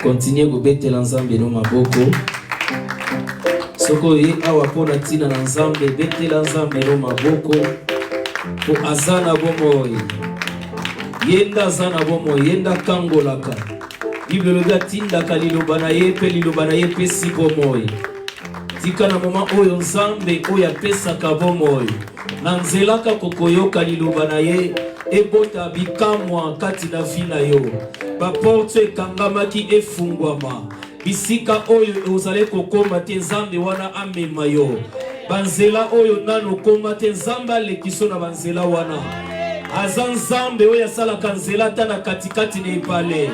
Continuez à bêter l'ensemble de maboko. Soko ye awa pona tina na nzambe bêter l'ensemble de maboko. Pour azana bomoy. Yenda azana bomoy, yenda kangolaka. Bible le gatinda kalilobana ye pe lilobana ye pe si bomoy. Tika na moment oyo nzambe oya pesa ka bomoy. Na nzelaka kokoyoka lilobana ye ebota bikamwa kati na vina yo. Ba porte kangamaki efungwama. Bisika oyo ozale kokoma te nzambe wana amema yo. Banzela oyo nano koma te nzambe alekiso na banzela wana. Aza nzambe oyo asalaka nzela ta na katikati na epale.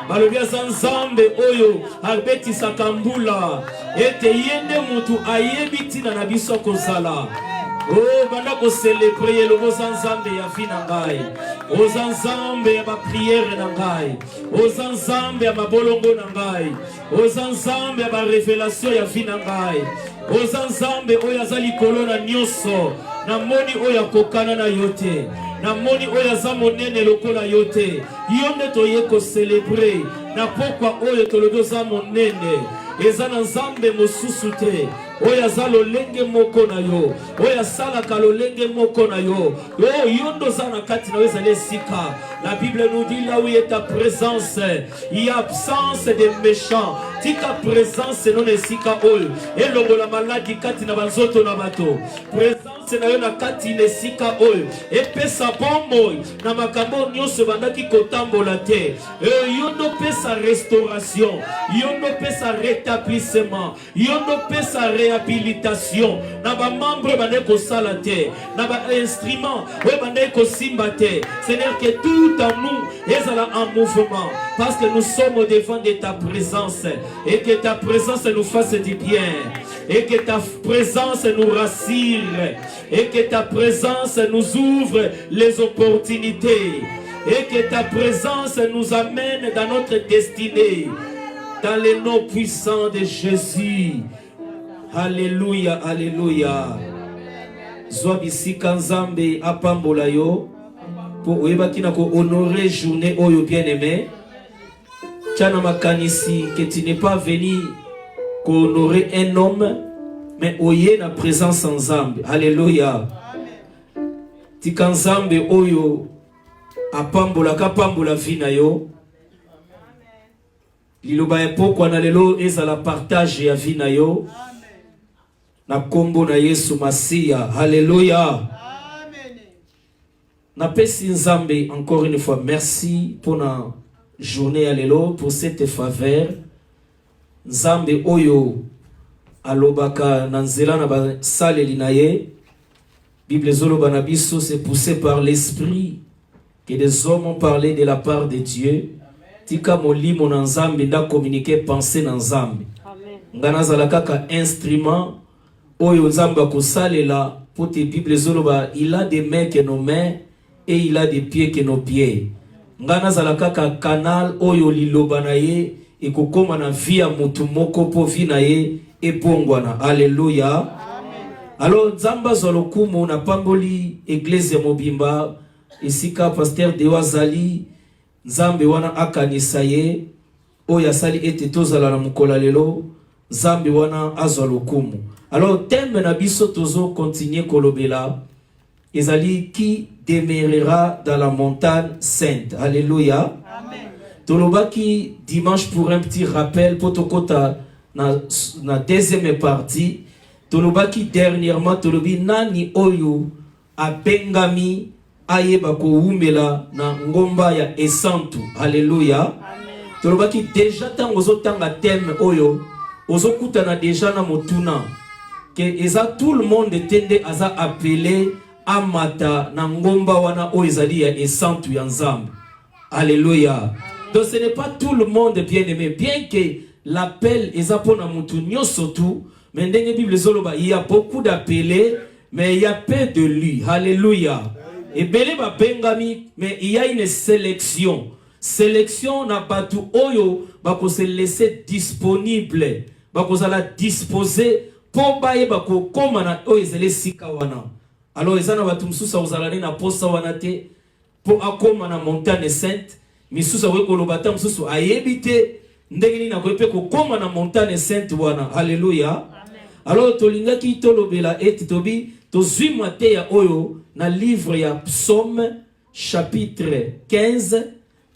Balobi aza nzambe oyo abetisaka mbula. Ete yende mutu ayebi tina na biso kozala. Oh, banda ko célébrer le nzambe ya vina ngai. Oza nzambe ya ba prière na ngai. Oza nzambe ya mabolongo na ngai. Oza nzambe ya ba révélation ya vina ngai. Oza nzambe oyo azali kolona nyonso. Na moni oyo kokana na yote. Na moni oyo aza monene lokola yote. Yonde toye ko célébrer. Na pokwa oyo tolobi oza monene. Eza na nzambe mosusu te. Oya zalo lenge moko na yo. Oya sala kalo lenge moko na yo. Oh, yondo zana kati na weza lesika. La Bible nous dit là où est ta présence, il y a absence des méchants. Tika présence non esika oyo. Et longo la maladie kati na banzoto na bato. Présence na yo na kati nesika oyo. Et pesa bombo na makambo nyonso bandaki kotambola te. Yondo pesa restauration. Yondo pesa rétablissement. Yondo pesa réhabilitation. Na ba membre bande ko sala te. Na ba instrument we bande ko simba te. C'est-à-dire que tout en nous est en mouvement. Parce que nous sommes au devant de ta présence. Et que ta présence nous fasse du bien. Et que ta présence nous rassure. Et que ta présence nous ouvre les opportunités. Et que ta présence nous amène dans notre destinée. Dans les noms puissants de Jésus. Alléluia, alléluia. Zwabisika nzambe apambola yo. Pour honorer journée oyo bien-aimé. Tchana makanisi que tu n'es pas venu honorer un homme, mais oye na présence ensemble. Alléluia. Tika nzambe oyo apambola kapambola vina yo. Liloba epoko na lelo ezala partage ya vina yo. Na kombo na Yesu Masia. Alléluia. Na pesi nzambe encore une fois merci pour la journée alelo pour cette faveur. Nzambe oyo alobaka na nzela na ba saleli na ye. Bible zoloba na biso c'est poussé par l'esprit que des hommes ont parlé de la part de Dieu. Tika molimo na nzambe nda communiquer penser na nzambe. Ngana zala kaka instrument oyo nzambe ko salela pour te Bible zoloba il a des mains que nos mains et il a des pieds que nos pieds. Ngana zala kaka canal oyo liloba na ye e kokoma na via mutu moko po vi na ye e pongwana. Alléluia. Alors nzamba zolokumu na pamboli église mobimba esika pasteur de wazali nzambe wana akanisa ye oya sali ete tozala na mukola lelo nzambe wana azolokumu. Alors thème na biso tozo continuer kolobela ezali qui demeurera dans la montagne sainte. Alléluia. Amen. Tolobaki dimanche pour un petit rappel pour tokota na deuxième partie. Tolobaki dernièrement tolobi nani oyo apengami ayeba ko umela na ngomba ya esantu. Alléluia. Amen. Tolobaki déjà tango zotanga thème oyo ozokutana déjà na motuna que eza tout le monde tende aza appelé amata na ngomba wana o ezali ya esantu ya nzambe. Alléluia. Donc ce n'est pas tout le monde bien aimé, bien que l'appel eza pona mutu nyoso tu, mais ndenge Bible zoloba il y a beaucoup d'appelés mais il y a peu de lui. Alléluia. Et belé ba bengami mais il y a une sélection. Sélection na batu oyo bako se laisser disponible, bako sala disposer pour baye bako koma na oyo ezele sika wana. Alors ezana batu msusa uzalane na posa wanate po akoma na montagne sainte misusa we kolobata msusu ayebite ndenge na koyepe ko koma na montagne sainte wana. Alléluia. Alors tolinga ki tolobela eti tobi tozwi mateya oyo na livre ya Psaume chapitre 15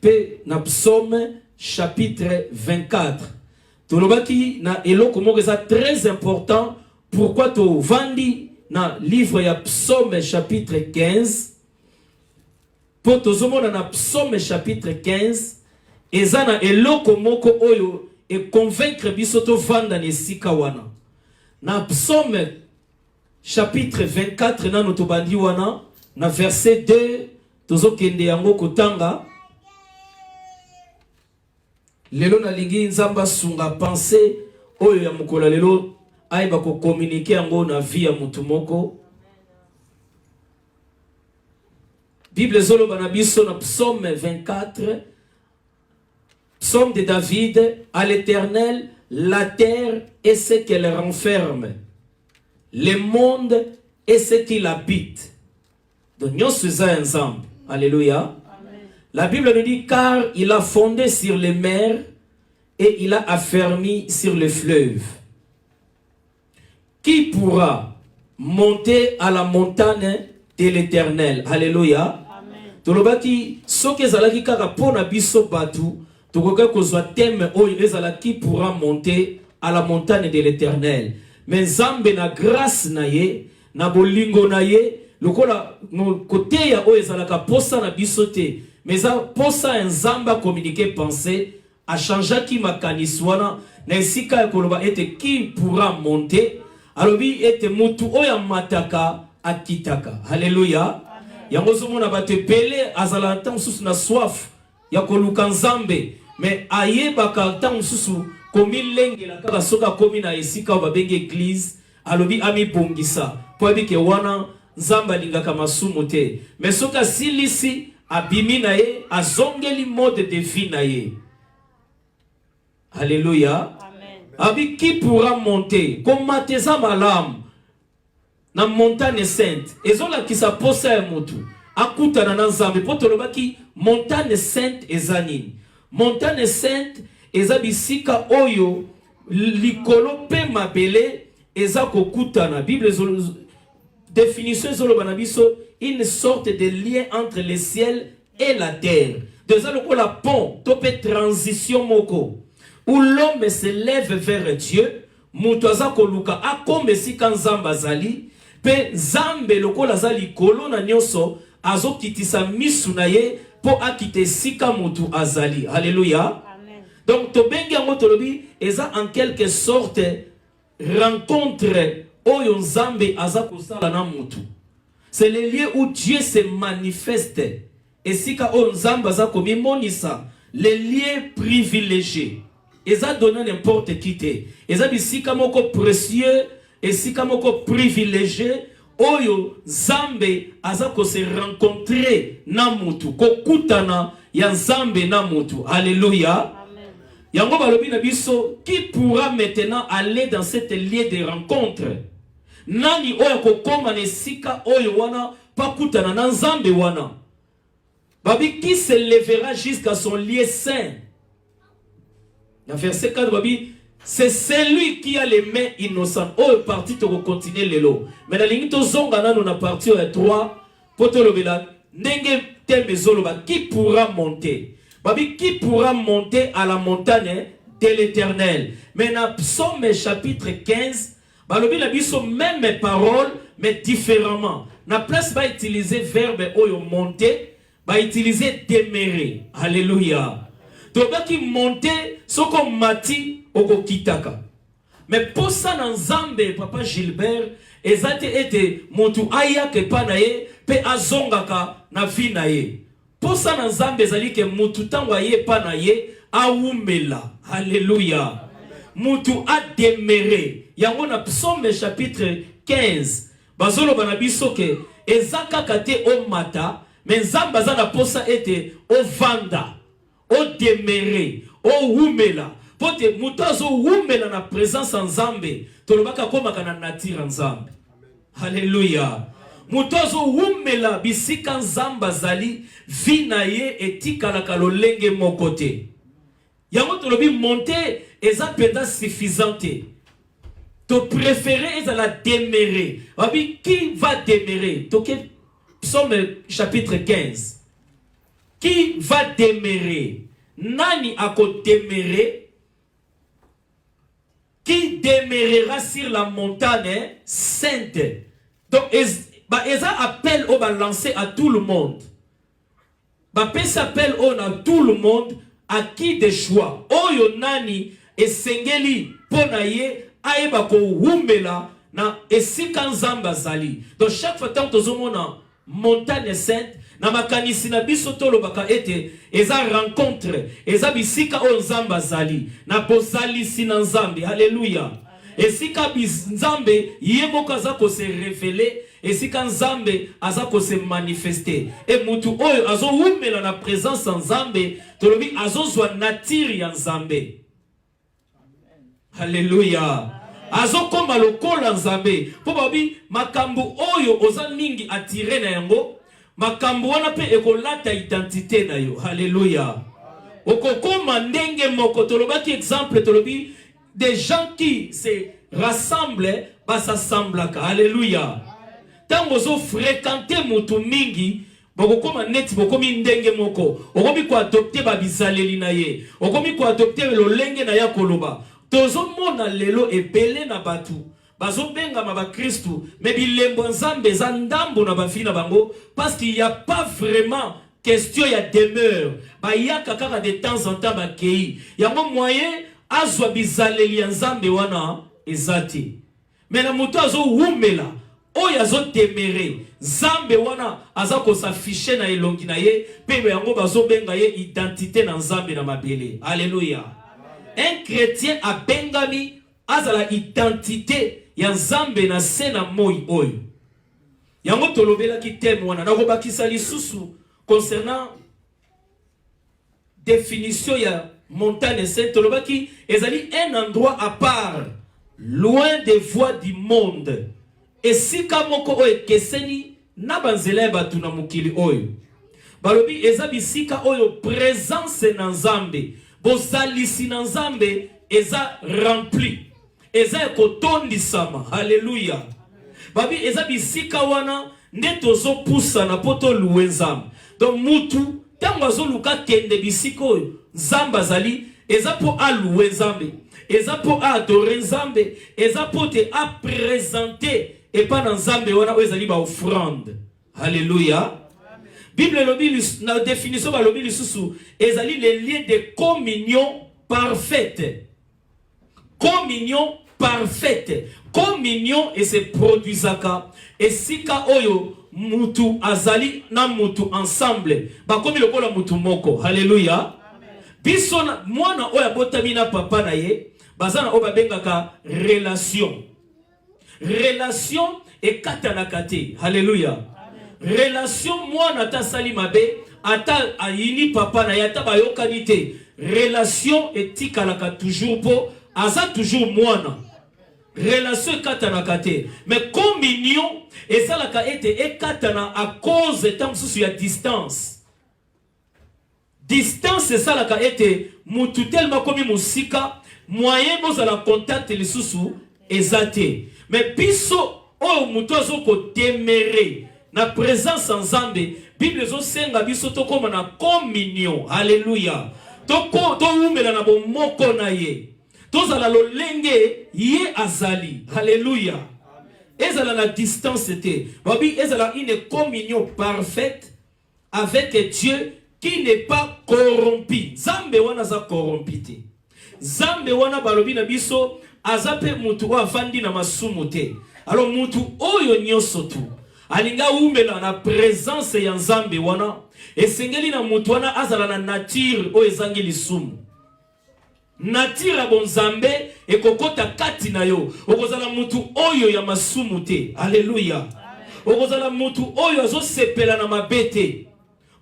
pe na Psaume chapitre 24. Tolobaki na eloko moko eza très important. Pourquoi to vandi na livre ya Psaume chapitre 15? Pour tozomona na Psaume chapitre 15 eza na eloko moko oyo e convaincre biso to vanda ne sika wana. Na Psaume chapitre 24 na notobandi wana na verset 2 tozokende yango kotanga. Lelo na lingi nzamba sunga pensée oyo ya mukola lelo aiba ko communiquer yango na vie ya mutu moko. Bible zolo banabiso na Psaume 24, Psaume de David, à l'Éternel la terre et ce qu'elle renferme, le monde et ce qu'il habite. Donc nous sommes ensemble. Alléluia. La Bible nous dit car il a fondé sur les mers et il a affermi sur les fleuves. Qui pourra monter à la montagne de l'Éternel? Alléluia. Tolobaki soki ezalaki kaka pona biso batu tokoka kozwa thème oyo ezalaki pourra monter à la montagne de l'Éternel. Mais Nzambe na grâce na ye na bolingo na ye lokola côté ya oyo ezalaka posa na biso te. Mais ça posa Nzamba communiquer penser a changer ki makanisi wana na esika ya koloba ete qui pourra monter alobi ete mutu oyo mataka akitaka. Alléluia. Yango zomona bate pele azala tan susu na soif ya koluka Nzambe mais ayeba ka tan susu komi lengela kaka soka komi na esika ba benge église alobi ami bongisa po abike wana Nzamba lingaka masumu te mais soka silisi abimi na ye azongeli mode de vie na ye. Alléluia. Abi qui pourra monter comme mateza malam na montagne sainte ezola kisa posa ya mutu akutana na Nzambe po tolobaki montagne sainte ezanini. Montagne sainte eza bisika oyo likolo pe mabele eza kokutana. Bible définition ezoloba na biso une sorte de lien entre le ciel et la terre. Deza lokola pont to pe transition moko où l'homme se lève vers Dieu mutu aza koluka akome sika Nzambe azali pe Nzambe lokola azali kolo na nyonso azokitisa misu na ye po akite sika mutu azali. Alléluia. Donc to bengi yango tolobi eza en quelque sorte rencontre oyo Nzambe aza kosala na mutu. C'est le lieu où Dieu se manifeste. Et sika oyo Nzambe aza komimonisa le lieu privilégié. Eza donné n'importe qui te. Eza bisika moko précieux et sika moko privilégié oyo Nzambe aza ko se rencontrer na mutu kokutana ya Nzambe na mutu. Alléluia. Yango balobi na biso qui pourra maintenant aller dans cette lieu de rencontre? Nani oyo kokoma na sika oyo wana pakutana na Nzambe wana? Babi qui se lèvera jusqu'à son lieu saint? Dans verset 4 babi c'est celui qui a les mains innocentes. Oh, parti to continuer lelo. Mais la ligne to zonga na na partie 3 poto lobela ndenge tembe zoloba qui pourra monter. Babi qui pourra monter à la montagne de l'Éternel. Mais dans Psaume chapitre 15, balobi la biso même parole mais différemment. Na place va utiliser verbe oyo monter, va utiliser demeurer. Alléluia. Tobaki monter soko mati oko kitaka. Mais pour ça dans Nzambe papa Gilbert ezate ete motu aya ke panaye pe azongaka na vie na ye. Pour ça dans Nzambe ezali ke motu tango aye panaye aumela. Alléluia. Motu a demeuré. Yango na Psaume chapitre 15. Bazolo banabiso ke ezaka kate o mata mais Nzambe azana posa ete o vanda. O demeurer, o umela. Pote mutazo umela na présence en Nzambe. Tolobaka koma kana nature Nzambe. Alléluia. Mutazo umela bisika Nzamba zali vina ye etika la kalolenge mokote. Yango tolobi monter eza penda suffisante. To préférer eza la demeurer. Wabi qui va demeurer? Toke Psaume chapitre 15. Qui va demeurer? Nani ako demeurer? Qui demeurera sur la montagne sainte? Donc eza appel au va lancer à tout le monde. Pe s'appelle on a tout le monde à qui des choix. Oyo nani esengeli ponaye aeba ko wumbela na esika nzamba zali. Donc chaque fois tant tozomona montagne sainte na makanisi na biso tolo baka ete eza rencontre eza bisika o nzamba zali na bozali sina nzambe. Alléluia. Esika nzambe yeboko aza ko se révéler, esika nzambe aza ko se manifester. Et mutu oyo azo wumela na présence nzambe tolobi azo zwa nature ya nzambe. Alléluia. Azo koma lokola nzambe. Po babi makambo oyo oza mingi attiré na yango, makambo wana pe ekolata identité na yo. Alléluia. Okokoma ndenge moko tolobaki exemple tolobi des gens qui se rassemblent, s'assemblent. Alléluia. Tant vous fréquentez mutu mingi, bokoma net bokomi ndenge moko. Okomi ko adopter babizaleli na ye. Okomi ko adopter lolenge na ya koloba. Tozo mona lelo ebele na batu. Bazo benga ma ba Christu, mais bilembo nzambe za ndambo na ba fina bango parce qu'il y a pas vraiment question ya demeure. Ba yaka kaka de temps en temps ba kei. Yango moyen azwa bizaleli nzambe wana ezati. Mais na muto azo wumela, oyo azo temere, nzambe wana azako s'afficher na elongi na ye, pe yango bazo benga ye identité na nzambe na mabele. Alléluia. Un chrétien a bengami azala identité ya nzambe na sena moi oyo. Yango tolobela ki teme wana na kobakisa lisusu concernant définition ya montagne sainte tolobaki ezali un endroit à part loin des voies du monde. Et si kamoko oyo keseni na banzela batu na mukili oyo. Balobi ezabi sika oyo présence na nzambe. Bozalisi na nzambe eza rempli. Eza ekotondisama. Alléluia. Babi eza bisika wana netozo pusa na poto luwe nzambe. Donc mutu tango azoluka kende bisika oyo nzamba zali eza po aluwe nzambe. Eza po adorer nzambe. Eza po te a présenter epa na nzambe wana oyo ezali ba offrande. Alléluia. Bible lobi na définition ba lobi lisusu ezali les liens de communion parfaite. Communion parfaite. Communion et se produisaka et sika oyo mutu azali na mutu ensemble. Ba komi lokola mutu moko. Alléluia. Biso na mwana oyo botami na papa na ye bazana oyo babengaka relation. Relation et katanakate. Alléluia. Relation mwana ta sali mabe ata ayini papa na yata bayokani te. Relation etikalaka toujours po aza toujours mwana. Relation katana te. Mais communion esalaka ete ekatana à cause etam susu ya distance. Distance esalaka ete mutu tellement komi musika moyen bozala contact lisusu ezate. Mais biso o mutu azoko demeurer na présence ensemble, Bible zo senga biso to koma na communion. Alléluia. Toko to umela na bomoko na ye. Tozala lolenge ye azali. Alléluia. Ezala la distance était. Babi ezala une communion parfaite avec Dieu qui n'est pas corrompu. Zambe wana za corrompu te. Zambe wana balobi na biso azape mutu wa fandi na masumu te. Alors mutu oyo nyoso tu. Alinga umela na présence ya nzambe wana esengeli na mutu wana azala na nature o ezangi lisumu. Nature bon nzambe ekokota kati na yo. Okozala mutu oyo ya masumu te. Alléluia. Okozala mutu oyo azo sepela na mabete.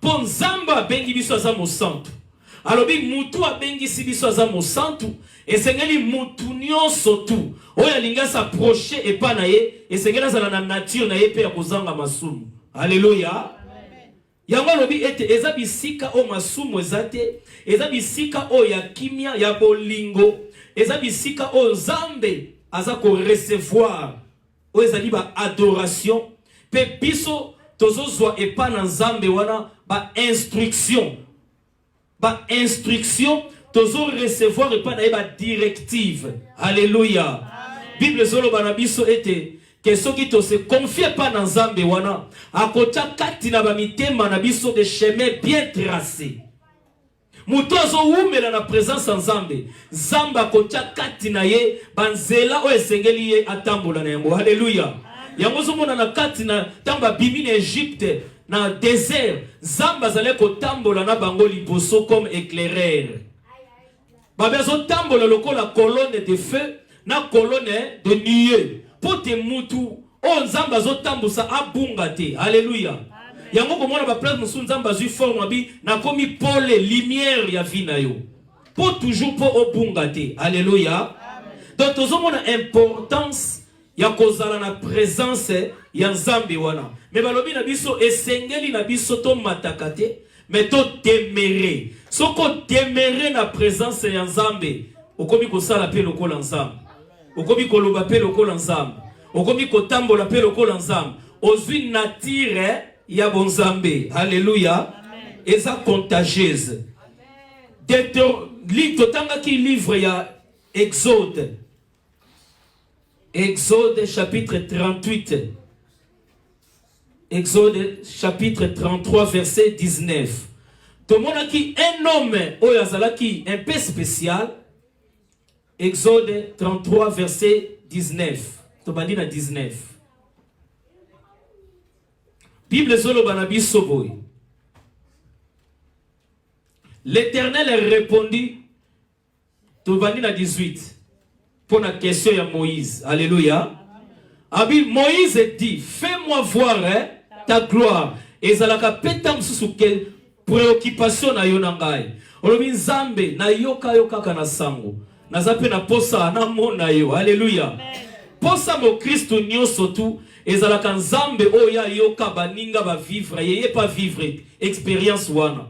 Po nzamba abengi biso aza mosantu. Alobi mutu abengi si biso aza mosantu. Esengeli mutu nyonso tu oyo alinga s'approcher epa na ye esengeli azala na nature na ye pe ya kozanga masumu. Alléluia. Yango lobi ete eza bisika o masumu ezate, eza bisika o ya kimia ya bolingo, eza bisika o Nzambe aza ko recevoir, o ezali ba adoration, pe biso tozozwa epa na Nzambe wana ba instruction. Ba instruction tozo recevoir epa na ba directive. Alléluia. Bible zolo banabiso ete que ceux qui se confient pas dans Nzambe wana akocha kati na ba mitema na biso de chemin bien tracé. Mutozo umela na présence Nzambe. Nzamba akocha kati na ye banzela o esengeli ye atambola na yango. Alléluia. Yango zomona na kati na tamba bimi na Égypte na désert, Nzamba zale ko tambola na bango liboso comme éclaireur. Babezo tambola lokola colonne de feu na colonne de nuée. Pote mutu o Nzamba zo tambusa abunga te. Alléluia. Yango komona ba place musu Nzamba zu forme bi na komi pole lumière ya vie na yo. Po toujours po obunga te. Alléluia. Donc tozomona importance ya kozala na présence ya Nzambe wana. Mais balobi na biso esengeli na biso to matakate, mais to temere. Soko temere na présence ya Nzambe, okomi kosala pe lokola Nzambe. Okomi koloba pe lokola Nzambe. Okomi kotambola pe lokola Nzambe. Ozwi nature ya bonzambe. Alléluia. Eza contagieuse. Totanga ki livre ya Exode. Exode chapitre 38. Exode chapitre 33 verset 19. Tomona ki un homme oyazalaki un peu spécial. Exode 33 verset 19. Tobandi na 19. Bible zolo banabi soboy. L'Éternel répondit. Tobandi na 18. Pour la question de Moïse. Alléluia. Abi Moïse dit, fais-moi voir ta gloire. Et zalaka petam sous quelle préoccupation na yonangai. Olobi Nzambe na yoka yoka kana sango. Na zape na posa na mona yo. Alléluia. Posa mo Christ nyonso tu ezalaka Nzambe oya yoka baninga ba vivre yeye pas vivre expérience wana.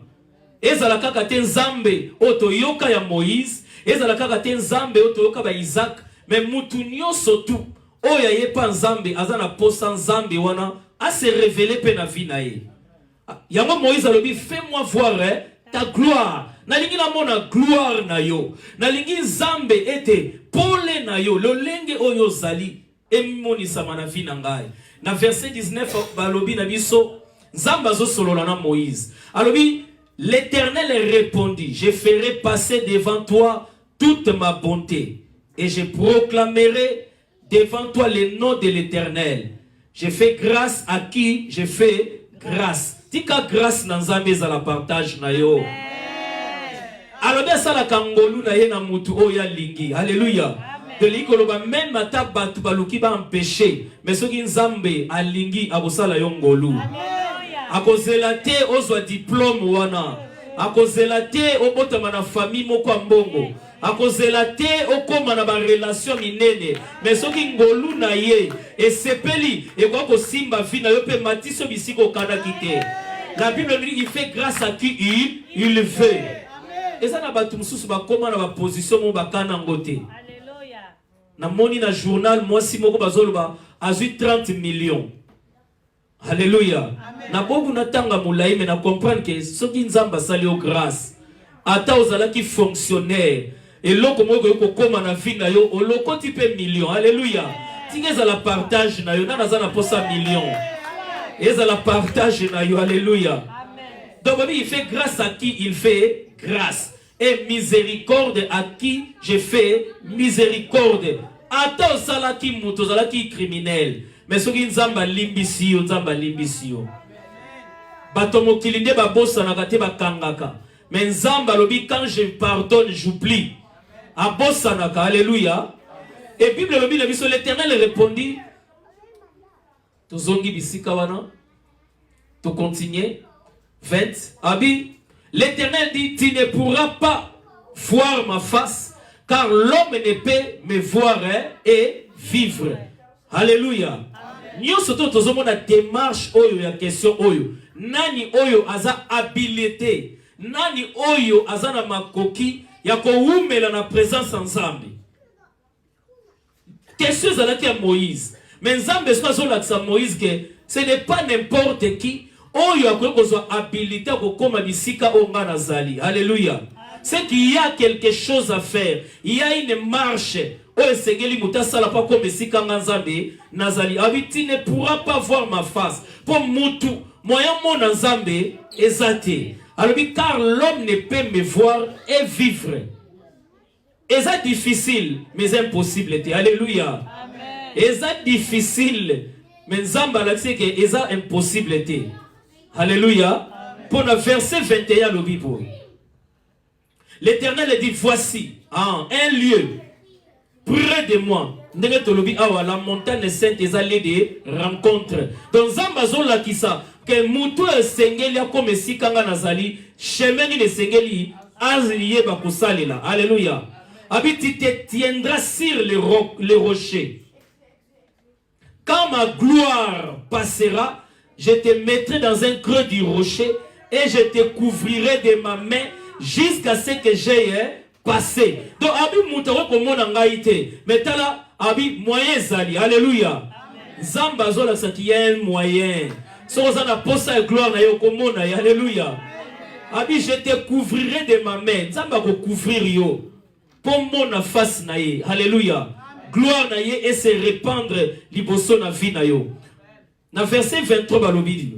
Ezalaka kate Nzambe oto yoka ya Moïse. Ezalaka kate Nzambe oto yoka ba Isaac, mais mutu nyonso tu oya ye pa Nzambe azana posa Nzambe wana a se révéler pe na vie na ye. Yango Moïse alobi fais-moi voir ta gloire. Nalingi na mona gloire na yo. Nalingi Nzambe ete pole na yo lolenge oyo zali emoni sama na vie na ngai. Na verset 19 balobi na biso Nzamba zo solola na Moïse. Alobi l'Éternel répondit, je ferai passer devant toi toute ma bonté et je proclamerai devant toi le nom de l'Éternel. Je fais grâce à qui je fais grâce. Tika grâce na Nzambe za la partage na yo. Alobe sa la kangolu na ye na mutu oya lingi. Alléluia. De l'ikoloba même ata batu baluki ba empêché. Mais soki Nzambe alingi abosala yo ngolu. Akozela te ozwa diplôme wana. Akozela te obotama na famille moko mbongo. Akozela te okoma na ba relation minene. Mais soki ngolu na ye esepeli ekoko simba vie na yo pe matiso bisiko kana kite. La Bible dit il fait grâce à qui il veut. Et ça na batu mususu bakoma na ba position mo bakana ngote. Alléluia. Na moni na journal moi si moko bazoloba azui 30 millions. Alléluia. Na bobu na tanga moulaï mais na comprendre que ce qui Nzamba sali au grâce. Ata ozala ki fonctionnaire. Et loko moko yoko koma na vie na yo oloko type million. Alléluia. Tingeza la partage na yo na nazana posa million. Eza la partage na yo. Alléluia. Donc il fait grâce à qui il fait grâce. Et miséricorde à qui je fais miséricorde. Ata ozala ki muto ozala ki criminel. Mais ce qui Nzamba limbisi yo, Nzamba limbisi yo. Bato mokili nde babosa na kate bakangaka. Mais Nzamba lobi quand je pardonne, j'oublie. Abosa naka, alléluia. Et Bible lobi la biso l'Éternel répondit. Tozongi bisika wana. To continuer. 20. Abi, l'Éternel dit, tu ne pourras pas voir ma face, car l'homme ne peut me voir et vivre. Alléluia. Nous sommes tous la démarche oyo ya question oyo nani oyo aza habilité, nani oyo aza na makoki ya koumela na présence nzambe. Question ezalaki ya Moïse. Mais nzambe azolakisa Moïse que ce n'est pas n'importe qui oyo akoki kozwa habilité kokoma bisika oyo nga nazali. Alléluia. C'est qu'il y a quelque chose à faire. Il y a une marche. Oh, Seigneur, mutasala pas comme bisika nga nzambe nazali. Abiti ne pourra pas voir ma face. Pour mutu moyen mon nzambe ezate. Alors car l'homme ne peut me voir et vivre. Et c'est difficile, mais impossible. Alléluia. Et c'est difficile, mais nzamba la c'est que c'est impossible. Alléluia. Pour le verset 21 le Bible. L'Éternel dit voici un lieu près de moi. La montagne sainte est allée de rencontre. Donc nzamba zola kisa que mutu sengeli comme si kanga nazali chemin ni sengeli azliye bakusalela. Alléluia. Habiti te tiendra sur les rochers. Quand ma gloire passera, je te mettrai dans un creux du rocher et je te couvrirai de ma main jusqu'à ce que j'aie passé. Donc, abi moutawa comme mon angaïté. Mais là, abi moyen zali. Alléluia. Zamba zola ça qui a un moyen. Si on a posé la gloire na yo comme mon alléluia. Abi je te couvrirai de ma main. Zamba ko couvrir yo. Pour mon face na ye. Alléluia. Gloire na ye et se répandre liboso na vie na yo. Na verset 23 balobi.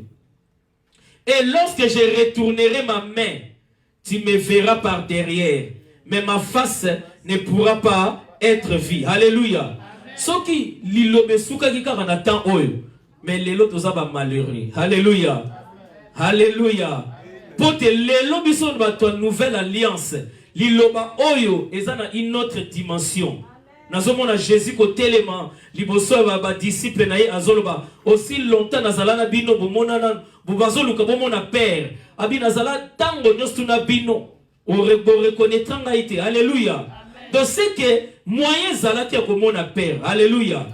Et lorsque je retournerai ma main, tu me verras par derrière, mais ma face ne pourra pas être vue. Alléluia. Soki lilobe suka ki kaka na temps oyo, mais lelo toza ba malheureux. Alléluia. Alléluia. Pote lelo biso ba ton nouvelle alliance. Liloba oyo ezana une autre dimension. Nazomona Jésus ko telema liboso ba disciple na ye azoloba aussi longtemps nazala bino bomona bobazoluka bomona père abi nazala tango nyostu na bino o reconnaître ngaite. Alléluia. Donc c'est que moyen zala ki komona père. Alléluia.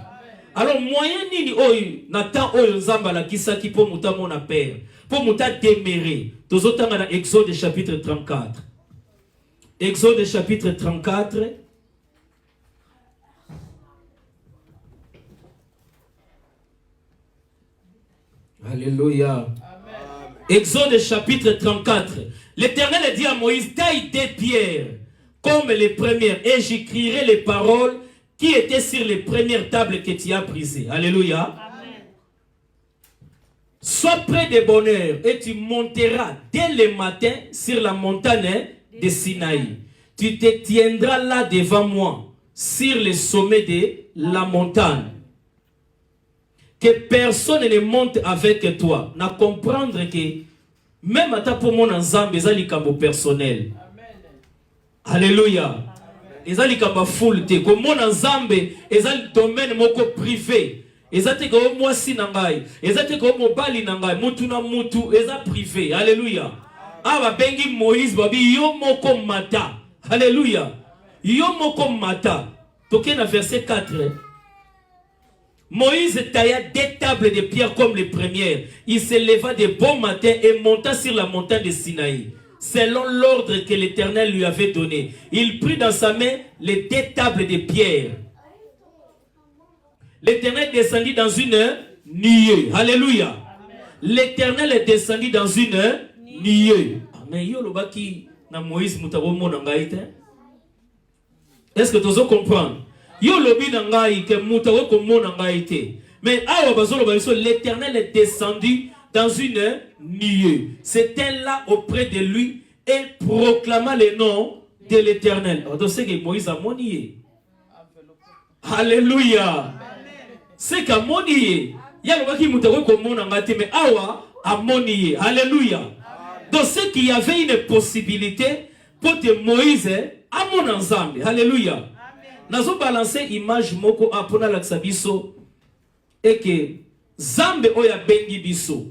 Alors moyen nini oyo na temps oyo nzamba la kisaki po muta mona père po muta demeurer. Tozotanga na Exode chapitre 34. Exode chapitre 34. Alléluia. Exode chapitre 34. L'Éternel dit à Moïse, taille des pierres comme les premières et j'écrirai les paroles qui étaient sur les premières tables que tu as brisées. Alléluia. Amen. Sois près de bonheur et tu monteras dès le matin sur la montagne de Sinaï. Tu te tiendras là devant moi sur le sommet de la montagne. Que personne ne monte avec toi. Na comprendre que même à ta pour mon ensemble, ils ont les personnel. Alléluia. Ils ont les full te. Comme mon ensemble, ils ont le domaine moko privé. Ils ont été comme moi si nangai. Ils ont été comme mobali nangai. Mutu na mutu. Ils ont privé. Alléluia. Ah bengi Moïse babi yo moko mata. Alléluia. Yo moko mata. Toké na verset 4. Moïse tailla des tables de pierre comme les premières. Il se leva de bon matin et monta sur la montagne de Sinaï, selon l'ordre que l'Éternel lui avait donné. Il prit dans sa main les deux tables de pierre. L'Éternel descendit dans une nuée. Alléluia. L'Éternel descendit dans une nuée. Mais yo lo baki na Moïse mutabo mona ngaite. Est-ce que tu veux comprendre? Yo lobi nangai ke mutawe ko mona ngaite. Mais awa bazolo baso l'Éternel est descendu dans une nuée. C'était là auprès de lui et proclama le nom de l'Éternel. Donc c'est que Moïse a monié. Alléluia. C'est qu'à monié. Ya lo baki mutawe ko mona ngaite mais awa a monié. Alléluia. Donc c'est qu'il y avait une possibilité pour que Moïse a mon ensemble. Alléluia. Nazo balancer image moko apona laksa biso et que zambe oya bengi biso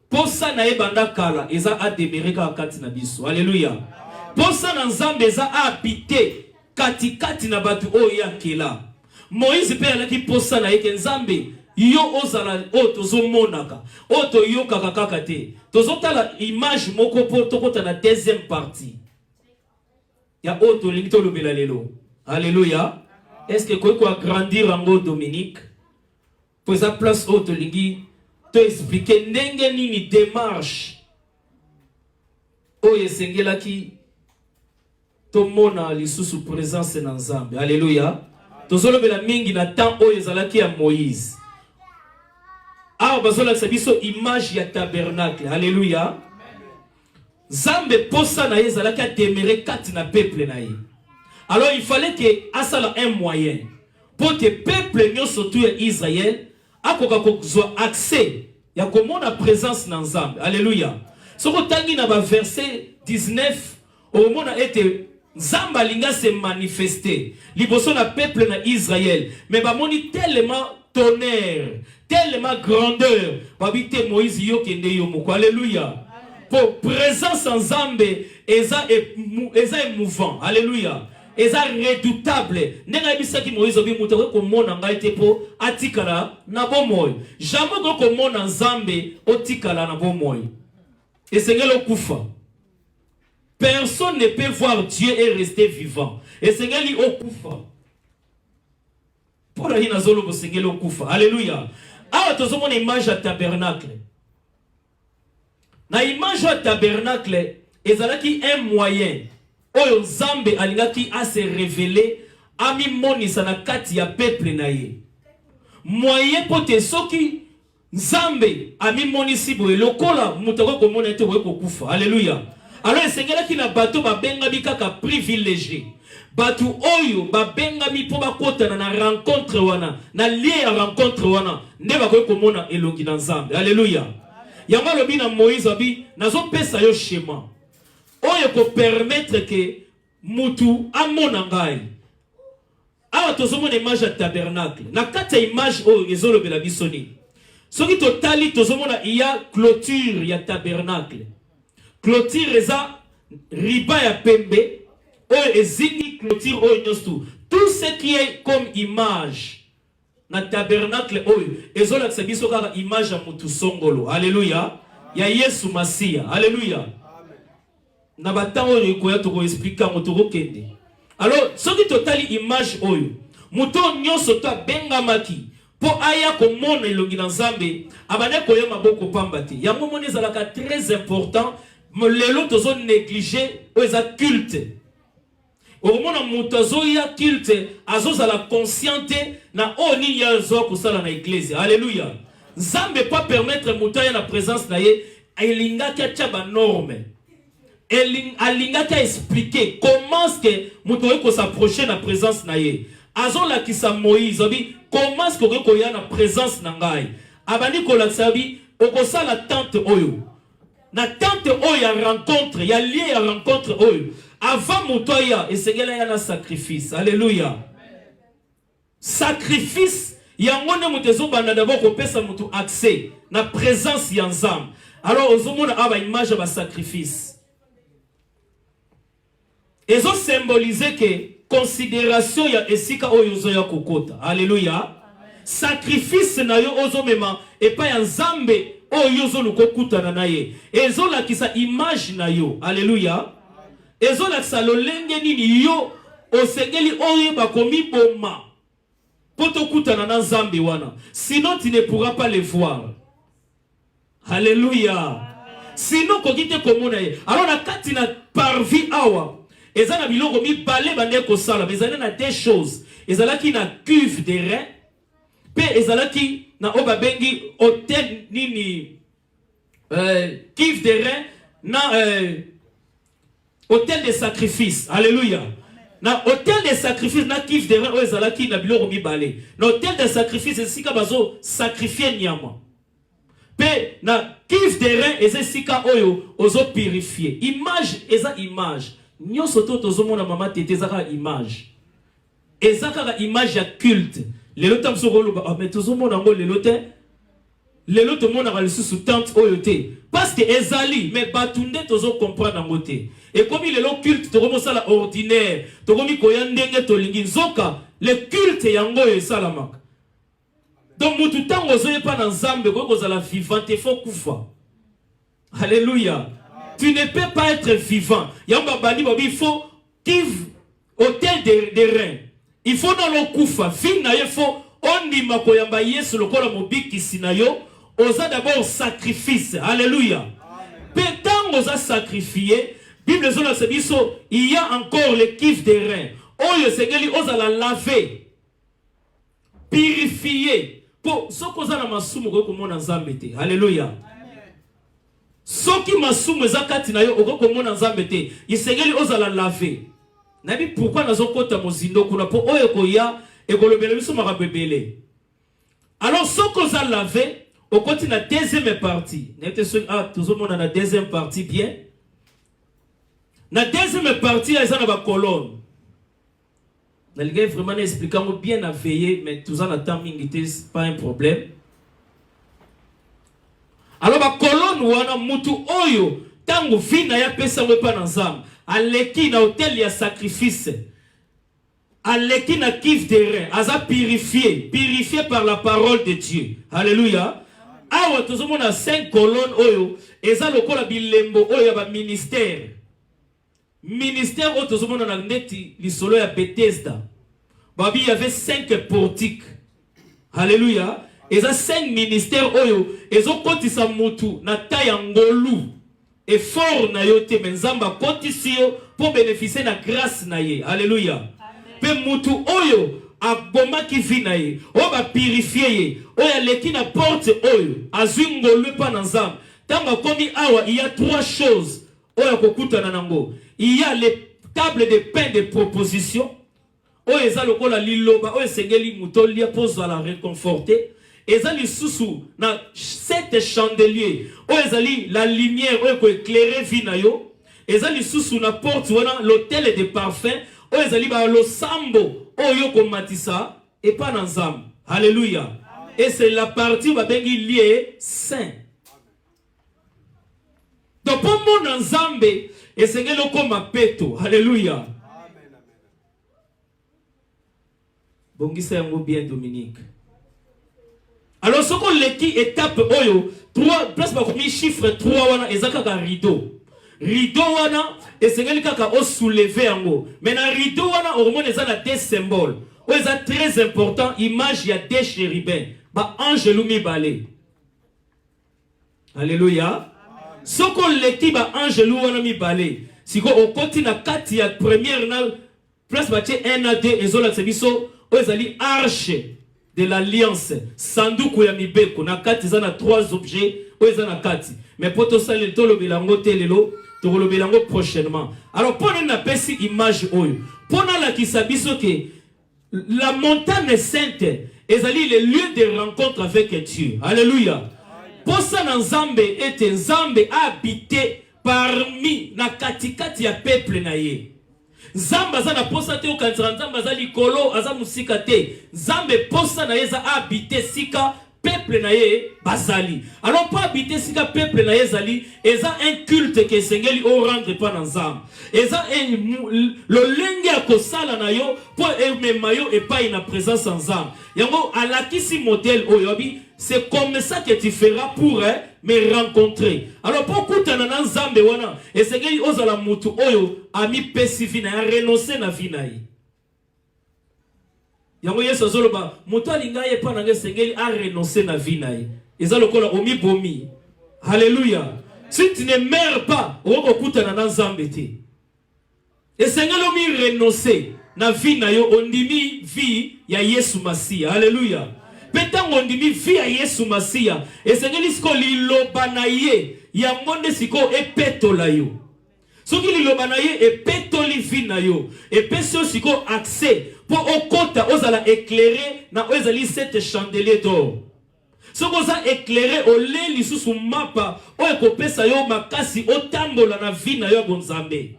posa na ebanda kala eza a demeurer kati na biso. Alléluia. Posa na zambe eza a habiter kati na batu oya kela. Moïse pe alaki posa na eke nzambe yo ozala o tozo monaka o to yo kaka te tozo tala image moko po tokota na deuxième partie ya o to lingi to lobela lelo. Alléluia. Est-ce que quoi agrandir en Dominique pour sa place o to lingi to expliquer ndenge nini démarche o yesengela ki to mona lisusu présence na Nzambe. Alléluia. Tozo lobela mingi na temps o ezalaki ya Moïse. Ah, bazola sabiso image ya tabernacle. Alléluia. Zambe posa na ye zalaki a demeurer quatre na peuple na ye. Alors il fallait que asala un moyen pour que peuple nyo surtout Israël akoka kozwa accès ya komona présence na Nzambe. Alléluia. Soko tangi na ba verset 19 au mona ete Nzamba linga se manifester liboso na peuple na Israël mais ba moni tellement tonnerre, tellement grandeur. Babite Moïse yo kende yo moko. Alléluia. Pour présence en Zambé, eza émouvant. Alléluia. Eza redoutable. Nenga bisa ki Moïse obi mutawe ko mona ngai te po atikala na bomoy. Jamais ko mona Nzambe otikala na bomoy. Et Seigneur okufa. Personne ne peut voir Dieu et rester vivant. Et Seigneur li okufa. Pour la hina zolo bo Seigneur okufa. Alléluia. Ah tozo mon image à tabernacle. Na image à tabernacle ezalaki un moyen oyo Nzambe alingaki a se révéler ami monisa na kati ya peuple na ye. Moyen pote soki Nzambe ami monisi boye lokola mutako ko mona te boye ko kufa. Alléluia. Alors esengela ki na bato ba benga bikaka privilégié. Batu oyo ba benga mi po ba kota na rencontre wana na lié ya rencontre wana ne ba ko mona elongi na Nzambe. Alléluia. Yamba lobi na Moïse abi nazo pesa yo schéma oyo ko permettre que mutu amona ngai. Awa tozomona image ya tabernacle na kati ya image oyo ezolobela biso ni soki totali tozomona iya clôture ya tabernacle. Clôture eza riba ya pembe oyo ezingi clôture oyo nyosto. Tout ce qui est comme image na tabernacle oyo ezolakisa biso kaka image ya mutu songolo. Alléluia. Ya Yesu Masia. Alléluia. Na batang oyo koya to ko expliquer mo to kende. Alors soki totali image oyo mutu nyonso to bengamaki po aya ko mona elongi na Nzambe abane koya maboko pamba te. Yango moni ezalaka très important. Lelo tozo négliger o eza culte. Au moment où mutu ya culte azoza la consciente na oni ya zo kusala na église. Alléluia. Nzambe pas permettre mutu ya na présence na ye elinga ka tchaba norme. Elinga ka expliquer comment est-ce que mutu ko s'approcher na présence na ye. Azo la kisa Moïse obi comment est-ce que ko ya na présence na ngai. Abandi ko la sabi okosala tente oyo. Na tente oyo ya rencontre, ya lié ya rencontre oyo. Avant Moutoya, et c'est là un sacrifice. Alléluia. Sacrifice. Yangone mutezo bana d'abord qu'on peut mutu accès na présence yanzam. Alors aux hommes aba image ba sacrifice. Ezo symboliser que considération ya esika oyo ya kokota. Alléluia. Sacrifice na yo ozo mema et pas yanzambe oyo zo lukokuta na naye. Ezo la kisa image na yo. Alléluia. Ezo la kisa lolenge nini yo osengeli oyo bakomi boma. Poto kuta na Nzambe wana. Sinon tu ne pourras pas les voir. Alléluia. Sinon kokite komona ye. Alors na kati na parvi awa. Eza na biloko mi balé bande ko sala. Mais eza na deux choses. Eza ki na cuve de rein. Pe eza ki na oba bengi hôtel nini. Cuve de rein na hôtel de sacrifice. Alléluia. Na hôtel de sacrifice na cuve de rein o eza ki na biloko mi balé. Na hôtel de sacrifice esika bazo sacrifier nyama. Pe na cuve de rein eza sika oyo ozo purifier. Image eza image. Nyoso to tozomona mama tete ezaka image. Ezaka image ya culte. Lelo tamso koloba ah mais tozomona ngo lelo te. Lelo to mona ka sous tente oyo te. Parce que ezali mais batunde tozo comprendre ngo te. Et comme lelo culte to komo sala ordinaire, to komi koya ndenge to lingi nzoka, le culte yango esalamaka. Donc mutu tango zoye pa na nzambe ko kozala vivant te faut kufa. Alléluia. Tu ne peux pas être vivant. Yamba bani babi il faut give hôtel de reins. Il faut dans le kufa. Fin na il faut on dit ma koyamba yesu lokola mobiki sinayo. Osa d'abord sacrifice. Alléluia. Pétant osa sacrifier. Bible zona sebiso il y a encore le kiff des reins. Oyo segeli osa la laver. Purifier. Pour ce qu'on a masumu ko komona nzambete. Alléluia. Soki masumu zakati na yo ko komona nzambete. Isegeli osa la laver. Nabi pourquoi nazokota mozindo kuna po oyo ko ya ekolobela biso makabebele. Alors ce qu'on a lavé au côté de la deuxième partie. Tout le monde a la deuxième partie bien. La deuxième partie, il y a une colonne. Le gars vraiment expliquant bien à veiller, mais tout ça, c'est pas un problème. Alors, la colonne, ou a mutu oyo, tango vina ya pesa wepa nanzam, aleki na hôtel ya sacrifice, aleki na kif de rein, aza purifié par la parole de Dieu. Alléluia. Awa, tout le monde a 5 colonnes oyo, eza lokola bilembo oyo ba ministère. Ministère où tout le monde a neti l'isolo ya Bethesda. Babi il y avait 5 portiques. Alléluia. Et ça 5 ministères oyo. Et ont kotisa mutu na tayangolu. Et fort na yote menzamba kotisio pour bénéficier de la grâce na ye. Alléluia. Pe mutu oyo a boma ki vi na ye. O ba purifier ye. Oya leki na porte oyo. Azungolu pa nanzam. Tanga komi awa il y a 3 choses. Oya kokuta nanango. Il y a les tables de pain de proposition. Oh, eza lokola liloba, oh esengeli mutolia pose à la réconforter. Ezali susu na 7 chandeliers. Oh ezali la lumière oh ko éclairer vinayo. Ezali susu na porte wana l'hôtel de parfum. Oh ezali ba lo sambo oh yoko matisa et pas nanzam. Alléluia. Et c'est la partie où va bengi lié saint. Donc pour mon nzambe et c'est que comme peto. Alléluia. Bongisa yango bien Dominique. Alors ce qu'on l'équipe étape oyo 3 place ba komi chiffre 3 wana ezaka ka rideau. Rideau wana et c'est que kaka o soulever yango. Mais na rideau wana au moins ezana des symboles. O eza très important image ya des chérubins. Ba ange lumi balé. Alléluia. Ce qu'on l'équipe ba ange lumi wana mi balé. Si ko au côté na kati ya première na place ba 1 à 2 ezola sebiso Ozali arche de l'alliance sanduku ya mibeko na kati zana 3 objets ozana kati mais poto sale to lo bilango telelo to lo bilango prochainement. Alors pour na pesi image oyo pona la kisabiso ke la montagne sainte ezali le lieu de rencontre avec Dieu. Alléluia. Posa na nzambe ete nzambe habité parmi na katikati ya peuple na ye. Zamba za na posa te okantira nzamba za likolo aza musika te. Zambe posa na ye za habiter sika peuple na ye bazali. Alors pas habiter sika peuple na ye zali eza un culte que sengeli o rendre pa na nzamba. Eza lo lenge ya kosala na yo po emema yo epai na présence nzamba. Yango alakisi modèle oyobi c'est comme ça que tu feras pour me rencontrer. Alors pourquoi tu as nzambe wana et c'est que ozala mutu oyo ami pesi vina ya renoncer na vina yi. Yango yeso zoloba mutu alinga ye pa na sengeli a renoncer na vina yi. Eza lokola omi bomi. Alléluia. Si tu ne meurs pas, oko kuta na nzambe te. Et sengeli omi renoncer na vina yo ondimi vie ya Yesu Masia. Alléluia. Petango ndimi via Yesu Masia esengeli siko liloba na ye ya monde siko epetola yo soki liloba na ye epetoli vina yo epeso siko accès po okota ozala éclairer na ozali 7 chandeliers d'or soko za éclairer ole lisusu mapa o ekopesa yo makasi otambola na vina yo bonzambe.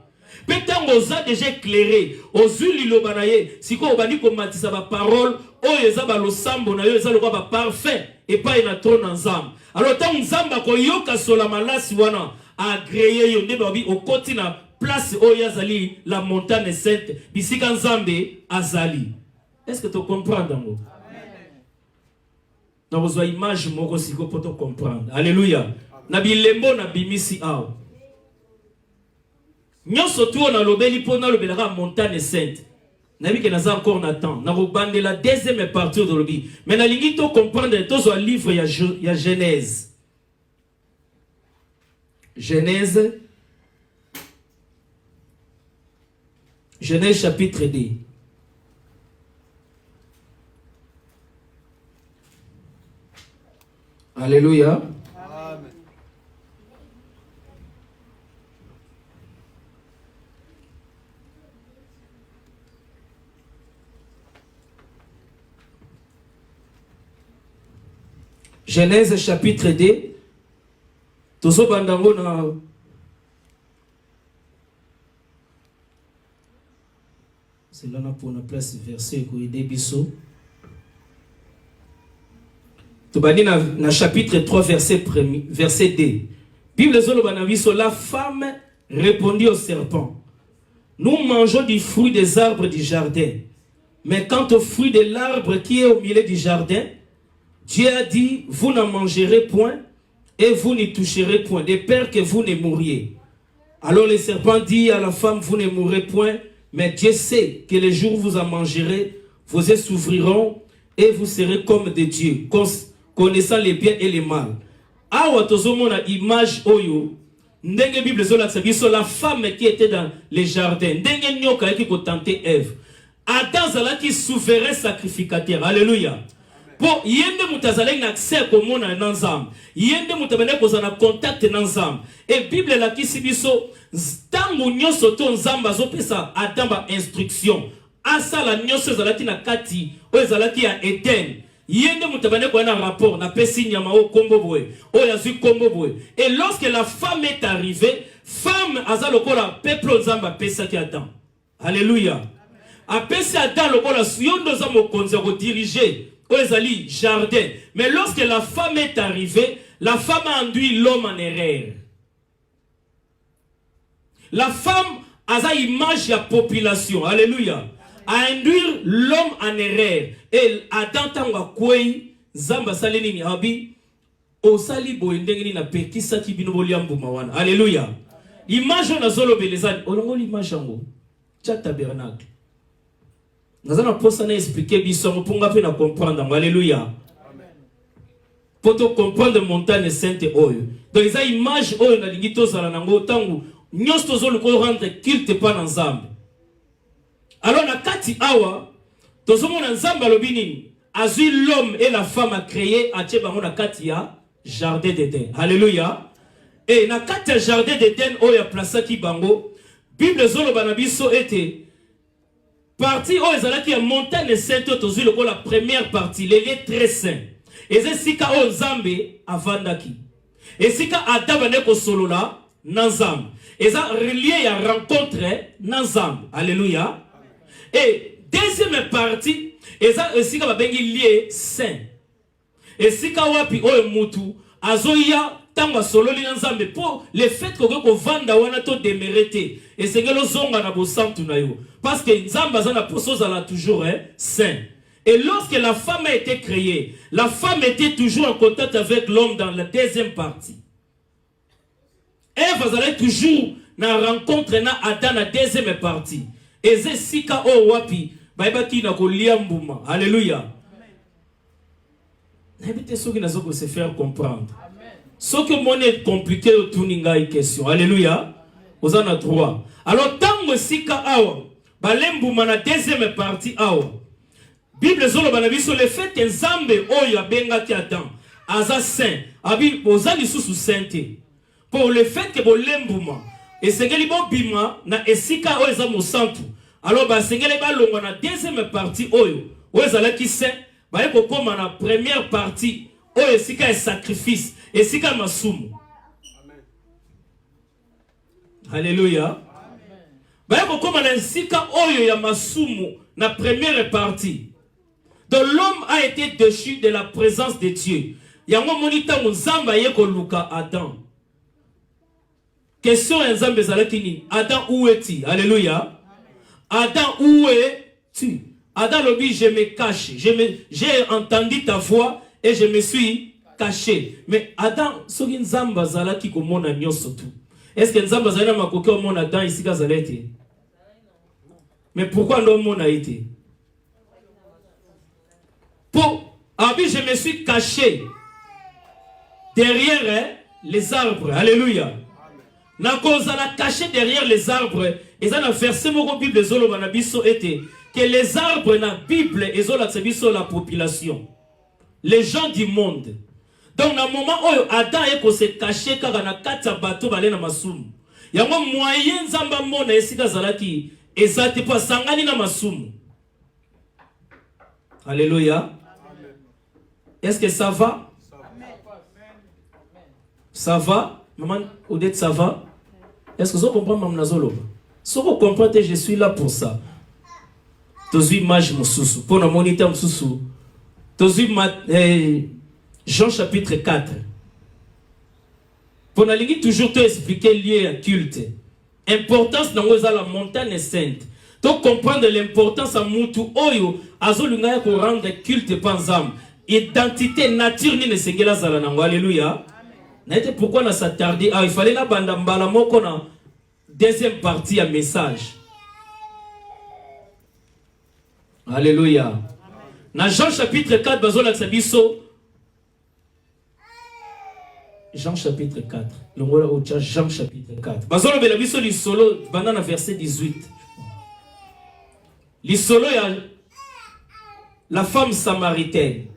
Petango za déjà éclairé aux liloba na ye siko obandi ko matisa ba parole oyo eza ba losambo na yo eza lokwa ba parfait et pas na trop nzamba. Alors tant nzamba ko yoka sola malasi wana agréé yo nde babi okoti na place oyo azali la montagne sainte bisika nzambe azali. Est-ce que tu comprends dango? na besoin image moko siko poto comprendre. Alléluia. Na bilembo na bimisi aw. Nyonso tu na lobeli pona lobelaka montagne sainte. Na bi que naza encore na temps. Na robande la deuxième partie de lobi. Mais na lingi to comprendre to zo livre ya Genèse. Genèse chapitre 2. Alléluia. Amen. Genèse chapitre 2. Tozo bandango na c'est là pour la place verset ko aider biso. Tobani na chapitre 3 verset 2. Bible zolo banabiso, la femme répondit au serpent: nous mangeons du fruit des arbres du jardin. Mais quant au fruit de l'arbre qui est au milieu du jardin, Dieu a dit: vous n'en mangerez point et vous n'y toucherez point, de peur que vous ne mouriez. Alors le serpent dit à la femme: vous ne mourrez point, mais Dieu sait que le jour où vous en mangerez, vos yeux s'ouvriront et vous serez comme des dieux, connaissant les biens et les mal. Awa tozomona image oyo, ndenge Bible zola tsabiso la femme qui était dans les jardins, ndenge nyoka qui ko tenter Ève. Adam zalaki souverain sacrificateur. Alléluia. Pour yende mutazaleng na accès komona na nzambe. Yende mutabane ko na contact na nzambe. Et Bible la kisibiso tangu nyoso to nzamba zopesa Adam ba instruction. Asa la nyoso zalaki na kati o zalaki ya Eden. Yende mutabane ko na rapport na pesi nyama o kombo boy. O yazu kombo boy. Et lorsque la femme est arrivée, femme azalokola peuple nzamba pesa ki Adam. Alléluia. Apesi Adam lokola yondo za mokonzi ko diriger Oezali jardin. Mais lorsque la femme est arrivée, la femme a induit l'homme en erreur. La femme a sa image de population. Alléluia. A induire l'homme en erreur. Et Adam tanga kwei zamba saleni ni abi osali boendengeni na pekisa ki bino boliambu mawana. Alléluia. Image na zolo belezani. Olongo l'image yango. Tcha tabernacle. Nous allons pouvoir expliquer biso pour nga pe na comprendre. Alléluia. Pour te comprendre montagne sainte oyo. Donc les images oyo na lingito zala nango tangu nyos tozolo ko rendre culte pa na nzambe. Alors na kati awa tozomona nzambe alobi nini? Azui l'homme et la femme a créé a tie bango na kati ya jardin d'Éden. Alléluia. Et na kati ya jardin d'Éden oyo place ki bango Bible zolo banabiso était partie où ils allaient qui est montagne sainte autour le la première partie les lieux très saints et c'est sika o nzambe avandaki et sika Adam ko solo la nanzam et ça relié ya rencontre nanzam. Alléluia. Et deuxième partie et ça sika ba bengi lié saint et sika wapi o mutu azoya tanga solo li nzambe pour le fait que vanda wana to démérité et c'est que le zonga na bosantu na yo parce que nzamba zana poso zala toujours saint. Et lorsque la femme a été créée, la femme était toujours en contact avec l'homme dans la deuxième partie. Ève allait toujours na rencontre na Adam na deuxième partie. Et c'est sika o wapi baibaki na ko liambuma. Alléluia. N'habitez ce qui n'a pas se faire comprendre. Ce que mon est compliqué au tuninga est question. Alléluia. Vous en avez droit. Alors, tant que sika awa, balembu mana deuxième partie awa. Bible zolo banabiso le fait que nzambe oyo abenga ki Adam aza saint. Abi ozali susu sainté. Pour le fait que bolembuma et sengeli bo bima na esika oyo za mosantu. Alors ba sengeli ba longo na deuxième partie oyo. Oyo zala ki saint, ba eko koma na première partie oyo esika e sacrifice. Et si comme masumu. Alléluia. Bah comme on sika oyo ya masumu na première partie. Donc l'homme a été déchu de la présence de Dieu. Yango monita nzamba yeko luka Adam. Question nzambe zalaki Adam où es-tu? Alléluia. Adam où es-tu? Adam lobi je me cache. J'ai entendu ta voix et je me suis caché. Mais Adam, soki nzamba zala ki komona nyoso tout. Est-ce que nzamba zala na makoki omona Adam ici kazala été? Mais pourquoi l'homme a été? Pour, je me suis caché derrière les arbres. Alléluia. Na cause la caché derrière les arbres. Et ça, dans le verset de Bible, que les arbres dans la Bible, ils ont la population. Les gens du monde. Donc, dans le moment où Adam s'est caché, car on a 4 bateaux, il y a un moyen de faire et ça te pas sangani na masumu. Alléluia. Est-ce que ça va? Ça va? Maman, Odette, ça va? Est-ce que vous comprenez, Maman Nazolo? Si vous comprenez, je suis là pour ça. Tozu image mususu. Pour le moniteur mususu. Tozu Jean chapitre 4. Pour nous toujours te expliquer lié à culte. Importance dans la montagne sainte. Donc comprendre l'importance à Moutou Oyo, Azolunga pour rendre culte panzam. Identité, nature, ni ne segela zalanango. Alléluia. N'était pourquoi on a s'attarder. Ah, il fallait la bandambala moko na deuxième partie à message. Alléluia. Dans Jean chapitre 4, bazola tsabiso. Jean chapitre 4. Jean chapitre 4. Bazolo belabiso li solo banana verset 18. Li solo ya la femme samaritaine.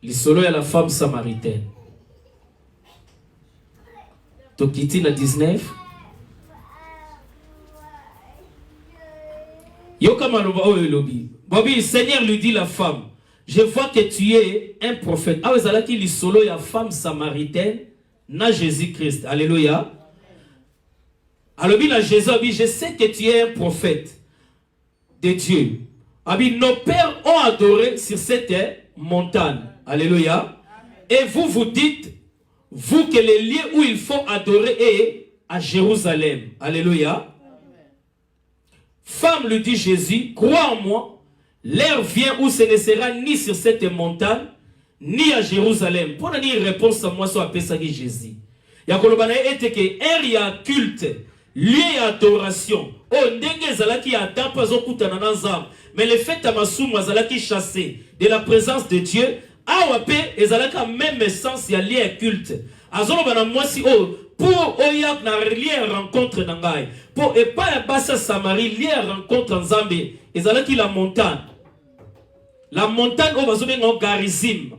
Li solo ya la femme samaritaine. Tokiti na 19. Yoka maloba oyo lobi. Bobi, le Seigneur lui dit la femme. Je vois que tu es un prophète. Ah, vous allez qui solo ya femme samaritaine na Jésus-Christ. Alléluia. Alors, bien Jésus, je sais que tu es un prophète de Dieu. Nos pères ont adoré sur cette montagne. Alléluia. Et vous vous dites, vous, que le lieu où il faut adorer est à Jérusalem. Alléluia. Femme, lui dit Jésus, crois en moi. L'heure vient où ce ne sera ni sur cette montagne, ni à Jérusalem. Pour donner une réponse à moi, soit appelé ça Jésus. Il y a un y a culte, lié à adoration. Oh, ndenge zalaki a pas okutana nanzam. Mais le fait à ma souma zalaki chassé de la présence de Dieu, awape ezalaka même sens y a lié à culte. Azolo bana moi si oh pour oyak na lié rencontre nangai. Pour et pas basa Samarie lié rencontre en Zambie. Ezalaki la montagne. La montagne où bazo benga Garizim.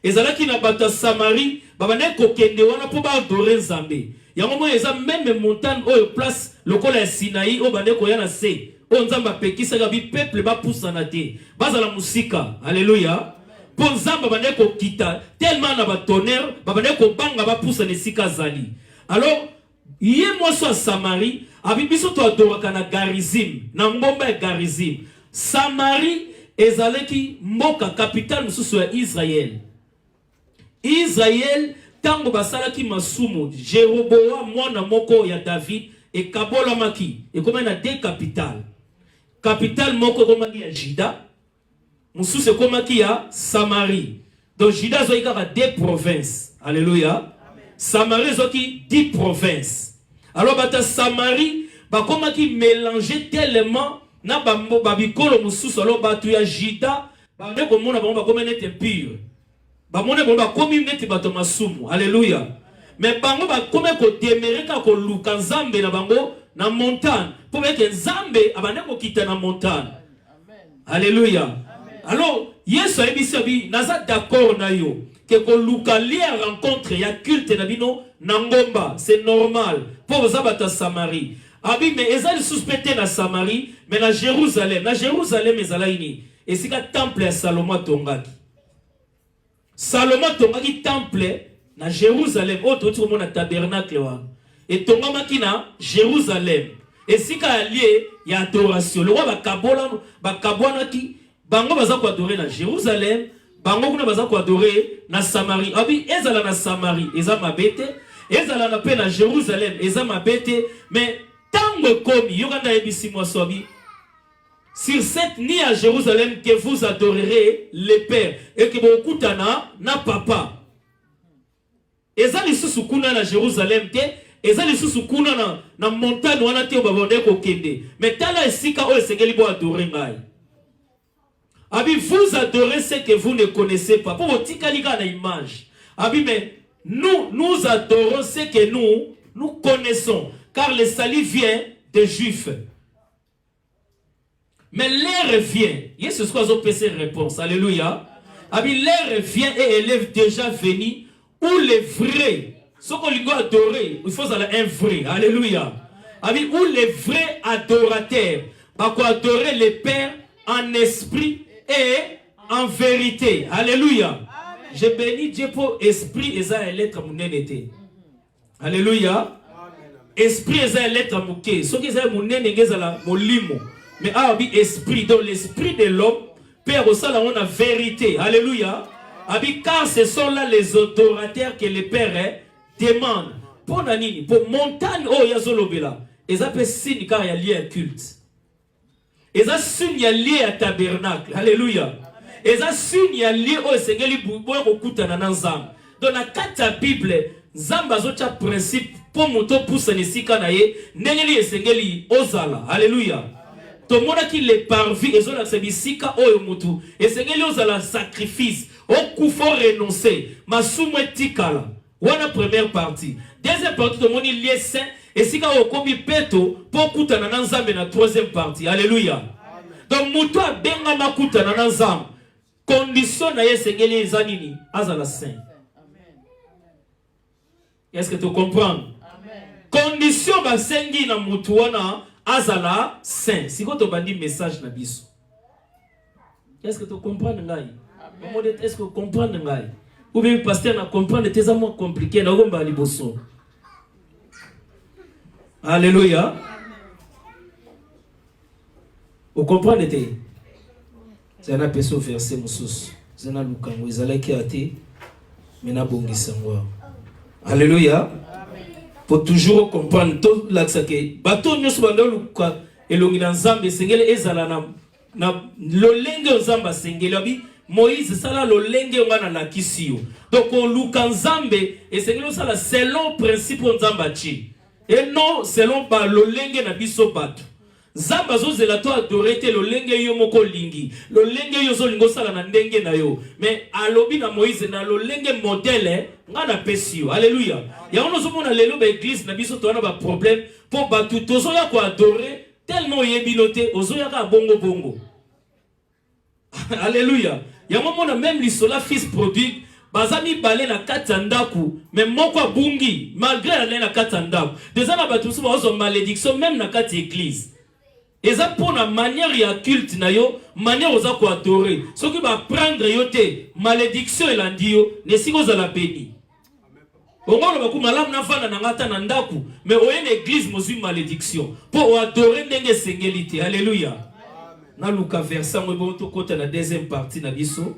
Ezalaki na bata Samarie, babane ko kende wana po ba adorer Nzambe. Yango mo eza même montagne où place lokola ya Sinaï o bane ko yana se. O Nzamba pekisa ga bi peuple ba poussana te. Bazala musika. Alléluia. Pour Nzamba bane ko kita tellement na ba tonnerre, babane ko banga ba poussana sika zali. Alors, yé moi so Samarie, abi biso to adoraka na Garizim, na ngomba ya Garizim. Samarie ezaleki mboka capitale mususu ya Israël. Israël tango basalaki masumu Jeroboam mwana moko ya David et kabola maki et comme na deux capitales. Capitale moko komaki ya Juda, mususu komaki ya Samarie. Donc Juda zoika deux provinces. Alléluia. Samarie zoki 10 provinces. Alors bata Samarie bakomaki mélanger tellement na bambo babikolo mususu alors batu ya Juda bande komona bango bakomene te pire. Bamone bango bakomi neti bato masumu. Alléluia. Mais bango bakome ko demereka ko luka Nzambe na bango na montagne. Pour que Nzambe abande ko kita na montagne. Alléluia. Alors, Yesu abisabi naza d'accord na yo que ko luka lié rencontre ya culte na bino na ngomba, c'est normal. Pour zabata Samarie. Abi mais ezali suspecté na Samarie, mais na Jérusalem. Na Jérusalem ezalaini. Et c'est ka temple ya Salomon tongaki. Salomon tongaki temple na Jérusalem. Autre tout monde na tabernacle wa. Et tongaki na Jérusalem. Et c'est ka lié ya adoration. Le roi bakabona ki bango baza ko adorer na Jérusalem, bango kuna baza ko adorer na Samarie. Abi ezala na Samarie, eza mabete, ezala na pe na Jérusalem, eza mabete, mais tango komi yokanda ebisi mwasobi. sur cette nuit à Jérusalem que vous adorerez les pères et que vous kutana na papa. Eza lisusu kuna na Jérusalem te, eza lisusu kuna na montagne wana te obabonde ko kende. Mais tala esika o esengeli bo adorer ngai. Abi vous adorez ce que vous ne connaissez pas. Pour tika lika na image. Abi mais nous adorons ce que nous connaissons, car le salut vient des Juifs. Mais l'heure vient. Yes, ce soit une réponse. Alléluia. Abi l'heure vient et élève déjà venu où les vrais, ce qu'on lui doit adorer, il faut un vrai. Alléluia. Abi où les vrais adorateurs, pour adorer les pères en esprit et en vérité. Alléluia. Je bénis Dieu pour esprit et ça lettre mon été. Alléluia. Esprit et ça lettre mon ké. Ce qui est mon négezala mon limo. Mais abi esprit, donc l'esprit de l'homme perd au salon la vérité. Alléluia. Abi car ce sont là les adorateurs que les pères demandent. Pour nanini, pour montagne oh yazolobela. Et ça peut signe car il y a lié à culte. Et ça signe lié à tabernacle. Alléluia. Et ça signe lié au Seigneur boire au kutana na nzamba. Dans la carte Bible, nzamba zocha principe pour moto pousse nesika na ye, ndengeli esengeli ozala. Alléluia. Tout le monde qui les parvis et zola sebisika oyo mutu. Esengeli ozala sacrifice. Au coup faut renoncer. Masumu etikala. Wana première partie. Deuxième partie, tout le monde il est saint. Et si quand on commis peto pour kutana na nzambe na troisième partie. Alléluia. Donc mutu a benga makutana na nzambe. Condition na yesengeli ezanini azala saint. Est-ce que tu comprends? Condition basengi na mutu wana azala saint. Si quand on bandi message na biso. Est-ce que tu comprends ngai? Est-ce que tu comprends ngai? Ou bien pasteur na comprendre tes amours compliqués na gomba liboso. Alléluia. Vous comprenez? C'est un aperçu verset moussous. C'est un lukango. Ils allaient qui a été. Mais n'a bongi sangwa. Alléluia. Pour toujours comprendre tout l'accès. Bateau nous sommes dans le cas. Et l'on est dans Zambé. Sengel ezala na lolenge Zamba sengel. Moïse sala lolenge wana na kisio. Donc on lukan Zambé. Et sengel sala selon principe on Zamba chi. Et non selon ba lolenge na biso bato. Zamba zo zelato adorete lolenge yo moko lingi. Lolenge yo zo lingo sala na ndenge na yo. Mais alobi na Moïse na lolenge modèle nga na pesio. Alléluia. Ya ono zo mona lelo ba église na biso to wana ba problème pour batu tozo ya ko adorer tellement yebinote ozo ya ka bongo bongo. Alléluia. Ya mona même lisola fils prodigue bazami balé na katandaku mais moko bungi malgré aller na katandaku. Déjà na batu so ba zo malédiction même na kat église. Et ça pour la manière ya culte na yo, manière oza ko adorer. Ce qui va prendre yote malédiction et landio, ne si oza la béni. Ongolo ba ku malam na fana na ngata na ndaku, mais o une église mozu malédiction. Pour adorer ndenge sengelité. Alléluia. Na Luka verset mo bon to côté la deuxième partie na biso.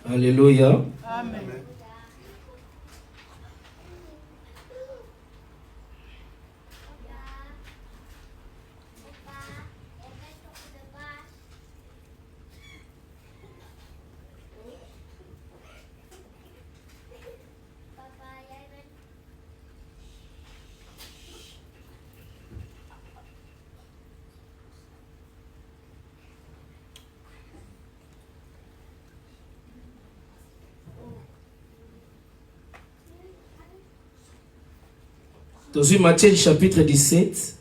Alléluia. Amen. Dans une Matthieu chapitre 17,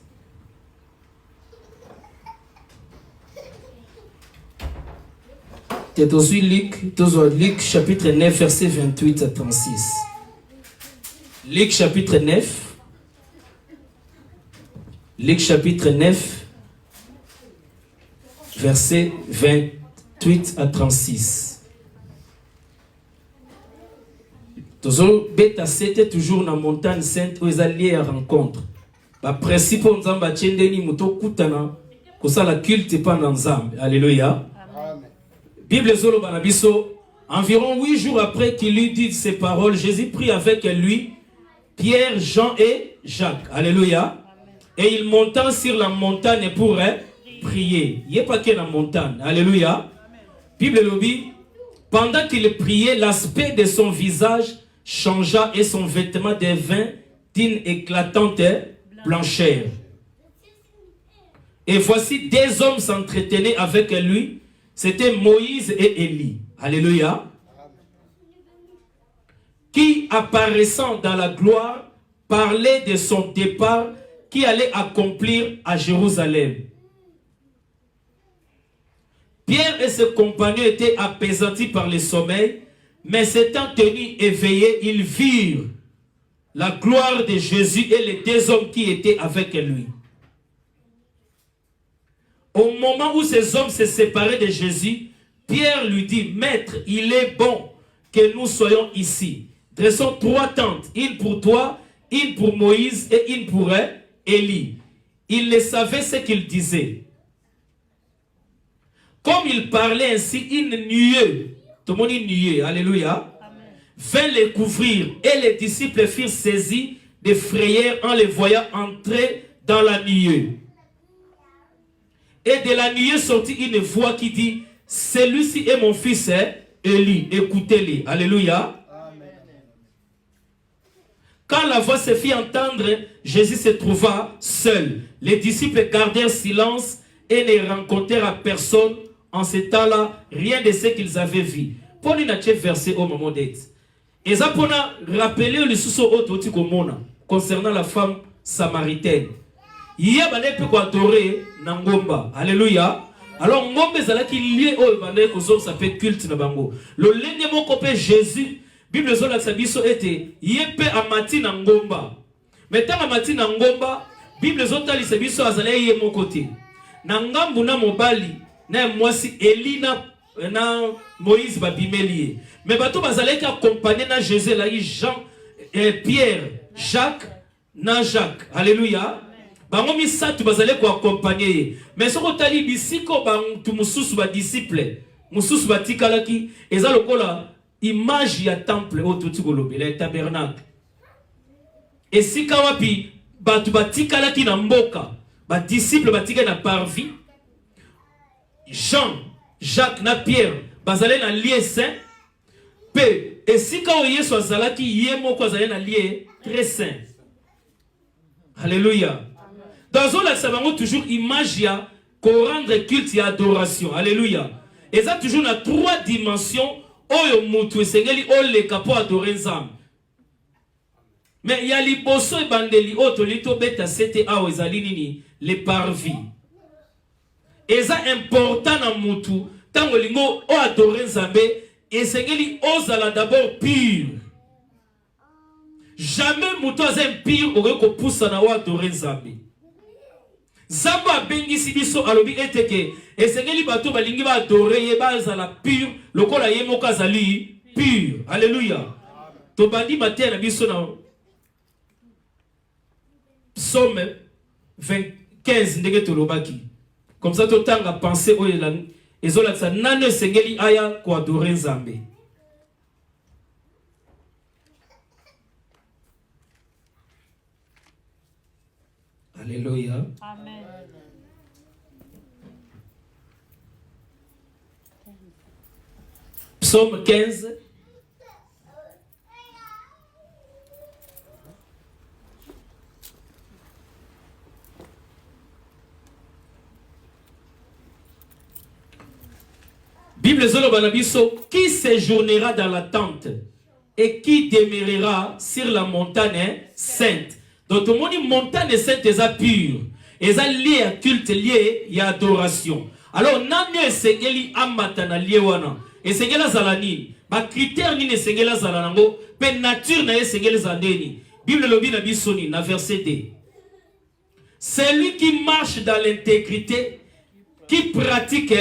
et dans Luc chapitre 9, verset 28 à 36. Luc chapitre 9, Luc chapitre 9, verset 28 à 36. Toujours bêta c'était toujours dans la montagne sainte où ils allaient à rencontre. Le principe on zamba tchendeni muto kutana ça la culte pas dans Zambe. Alléluia. Amen. Bible Zolo Banabiso. Environ 8 jours après qu'il lui dit ces paroles, Jésus prit avec lui Pierre, Jean et Jacques. Alléluia. Amen. Et il monta sur la montagne pour prier. Il n'y a pas que la montagne. Alléluia. Amen. Bible Lobby. Pendant qu'il priait, l'aspect de son visage changea et son vêtement devint d'une éclatante blancheur. Et voici 2 hommes s'entretenaient avec lui. C'était Moïse et Élie. Alléluia. Qui, apparaissant dans la gloire, parlait de son départ qui allait accomplir à Jérusalem. Pierre et ses compagnons étaient apaisantis par le sommeil, mais s'étant tenus éveillés, ils virent la gloire de Jésus et les 2 hommes qui étaient avec lui. Au moment où ces hommes se séparaient de Jésus, Pierre lui dit, Maître, il est bon que nous soyons ici. Dressons 3 tentes, une pour toi, une pour Moïse et une pour Élie. Il ne savait ce qu'il disait. Comme il parlait ainsi, une nuée, tout le monde une nuée, alléluia, vint les couvrir et les disciples furent saisis de frayeur en les voyant entrer dans la nuée. Et de la nuée sortit une voix qui dit, celui-ci est mon fils Élie, écoutez-le. Alléluia. Amen. Quand la voix se fit entendre, Jésus se trouva seul. Les disciples gardèrent silence et ne rencontrèrent personne. En ce temps-là, rien de ce qu'ils avaient vu. Pour une verset au moment d'être. Et ça pour rappeler le sous concernant la femme samaritaine. Il y a des gens qui adorer Nangomba. Alléluia. Alors, Ngombe zalaki lié au bandé ko ça fait culte na bango. Le lenge moko pe Jésus, Bible zola sabiso était yepe amati na Ngomba. Mais tant amati na Ngomba, Bible zota li sabiso azale ye moko te. Na ngambu na mobali na mwasi Elina na Moïse babimeli. Mais bato bazale ki accompagner na Jésus là Jean Pierre, Jacques na Jacques. Alléluia. Bango misatu bazale ko accompagner. Mais soko tali bisiko bantu mususu ba disciple. Mususu batikalaki eza lokola image ya temple ototi kolobela tabernacle. Et sika wapi batu batikalaki na mboka, ba disciple batika na parvis. Jean, Jacques na Pierre bazale na lieu saint. Pe et sika o Yesu azalaki yemo ko azale na lieu très saint. Alléluia. Dans la savango toujours image ya qu'on rendre culte et adoration. Alléluia. Et ça toujours na 3 dimensions. Oyo mutu esengeli ole kapo adorer nzambe. Mais il y a liboso e bandeli oto lito beta sete awo ezali nini les parvis. Et ça important na mutu tango lingo o adorer nzambe esengeli ozala d'abord pur. Jamais mutu aza impur okoki kopusa na o adorer nzambe. Zamba bengisi biso alobi eteke esengeli bato balingi ba adorer ye bazala pur lokola ye moko azali pur. Alléluia. To bandi matin na biso na Psaume 15 ndenge tolobaki. Comme ça to tanga penser o elan ezola sa nane esengeli aya ko adorer Nzambe. Alléluia. Amen. Psaume 15. Bible Zolobanabiso, qui séjournera dans la tente et qui demeurera sur la montagne sainte. Donc, tout le monde dit montagne sainte est pure. Et ça lié à culte, lié à adoration. Alors, n'a esengeli amatana lié wana. Esengela zalani. Ba critère ni esengela zalanango. Pe nature na esengela zandeni. Bible lobi na bisoni, na verset 2. Celui qui marche dans l'intégrité, qui pratique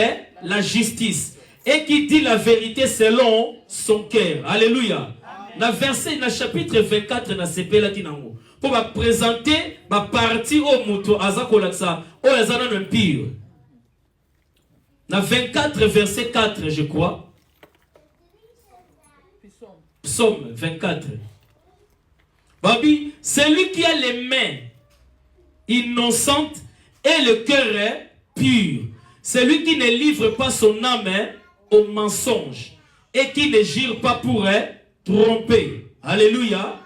la justice et qui dit la vérité selon son cœur. Alléluia. Na verset, na chapitre 24, na sepela kinango. Pour présenter ma partie au muto azakolaksa o azana impire. Na 24, verset 4, je crois. Psaume 24. Babi, celui qui a les mains innocentes et le cœur pur, celui qui ne livre pas son âme au mensonge et qui ne jure pas pour tromper. Alléluia.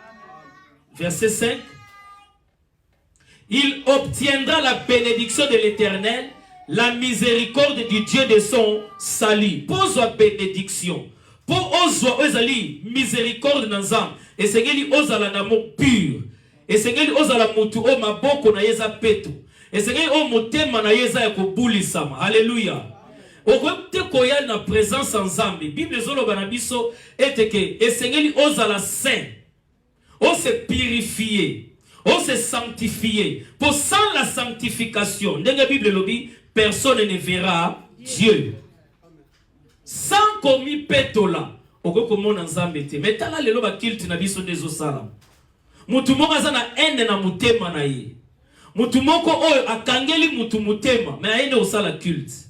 Verset 5. Il obtiendra la bénédiction de l'Éternel, la miséricorde du Dieu de son salut. Pose la bénédiction. Pour ozwa ozali miséricorde nanzam. Et c'est qu'il ozala l'amour pur. Et c'est qu'il ozala mutu o maboko na yeza peto. Et c'est qu'il o motema na yeza yako bulisama. Alléluia. Okwete koya na présence ensemble. Bible zolo banabiso eteke. Et c'est qu'il ozala saint. On se purifier. On se sanctifier. Pour sans la sanctification, dans la Bible lobby, personne ne verra Dieu. Sans commis petola. Oko komona nzambe te. Mais tala lelo ba kilt na biso dezo sala. Mutu moko aza na ende na mutema na ye. Mutu moko oyo akangeli mutu mutema, mais aende osala culte.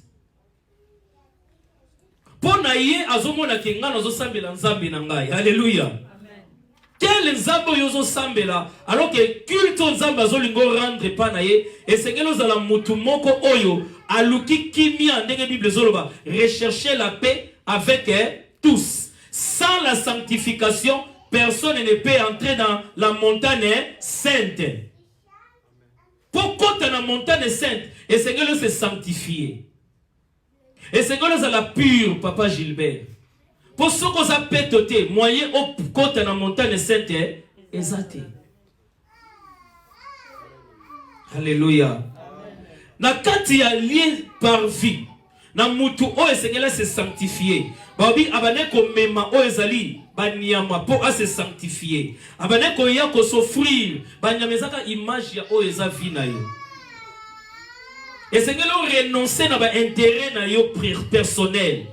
Pona ye azomona ke ngana azosambela nzambe na ngai. Alléluia. Quel nzambe yozo sambela alors que culte nzambe azolingo rendre pa na ye et sengelo zala mutu moko oyo aluki kimia ndenge Bible zoloba rechercher la paix avec tous. Sans la sanctification, personne ne peut entrer dans la montagne sainte. Pourquoi dans la montagne sainte et sengelo se sanctifier. Et sengelo zala pur papa Gilbert. Pour ce qu'on s'appelle pétoté, moyen au côté de la montagne sainte, exacté. Alléluia. Na kati ya lié par vie, na mutu o esengela se sanctifier. Babi abane ko mema o ezali banyama po a se sanctifier. Abane ko ya ko s'offrir banyamezaka image ya o eza vie na yo. Esengela renoncer na ba intérêt na yo personnel.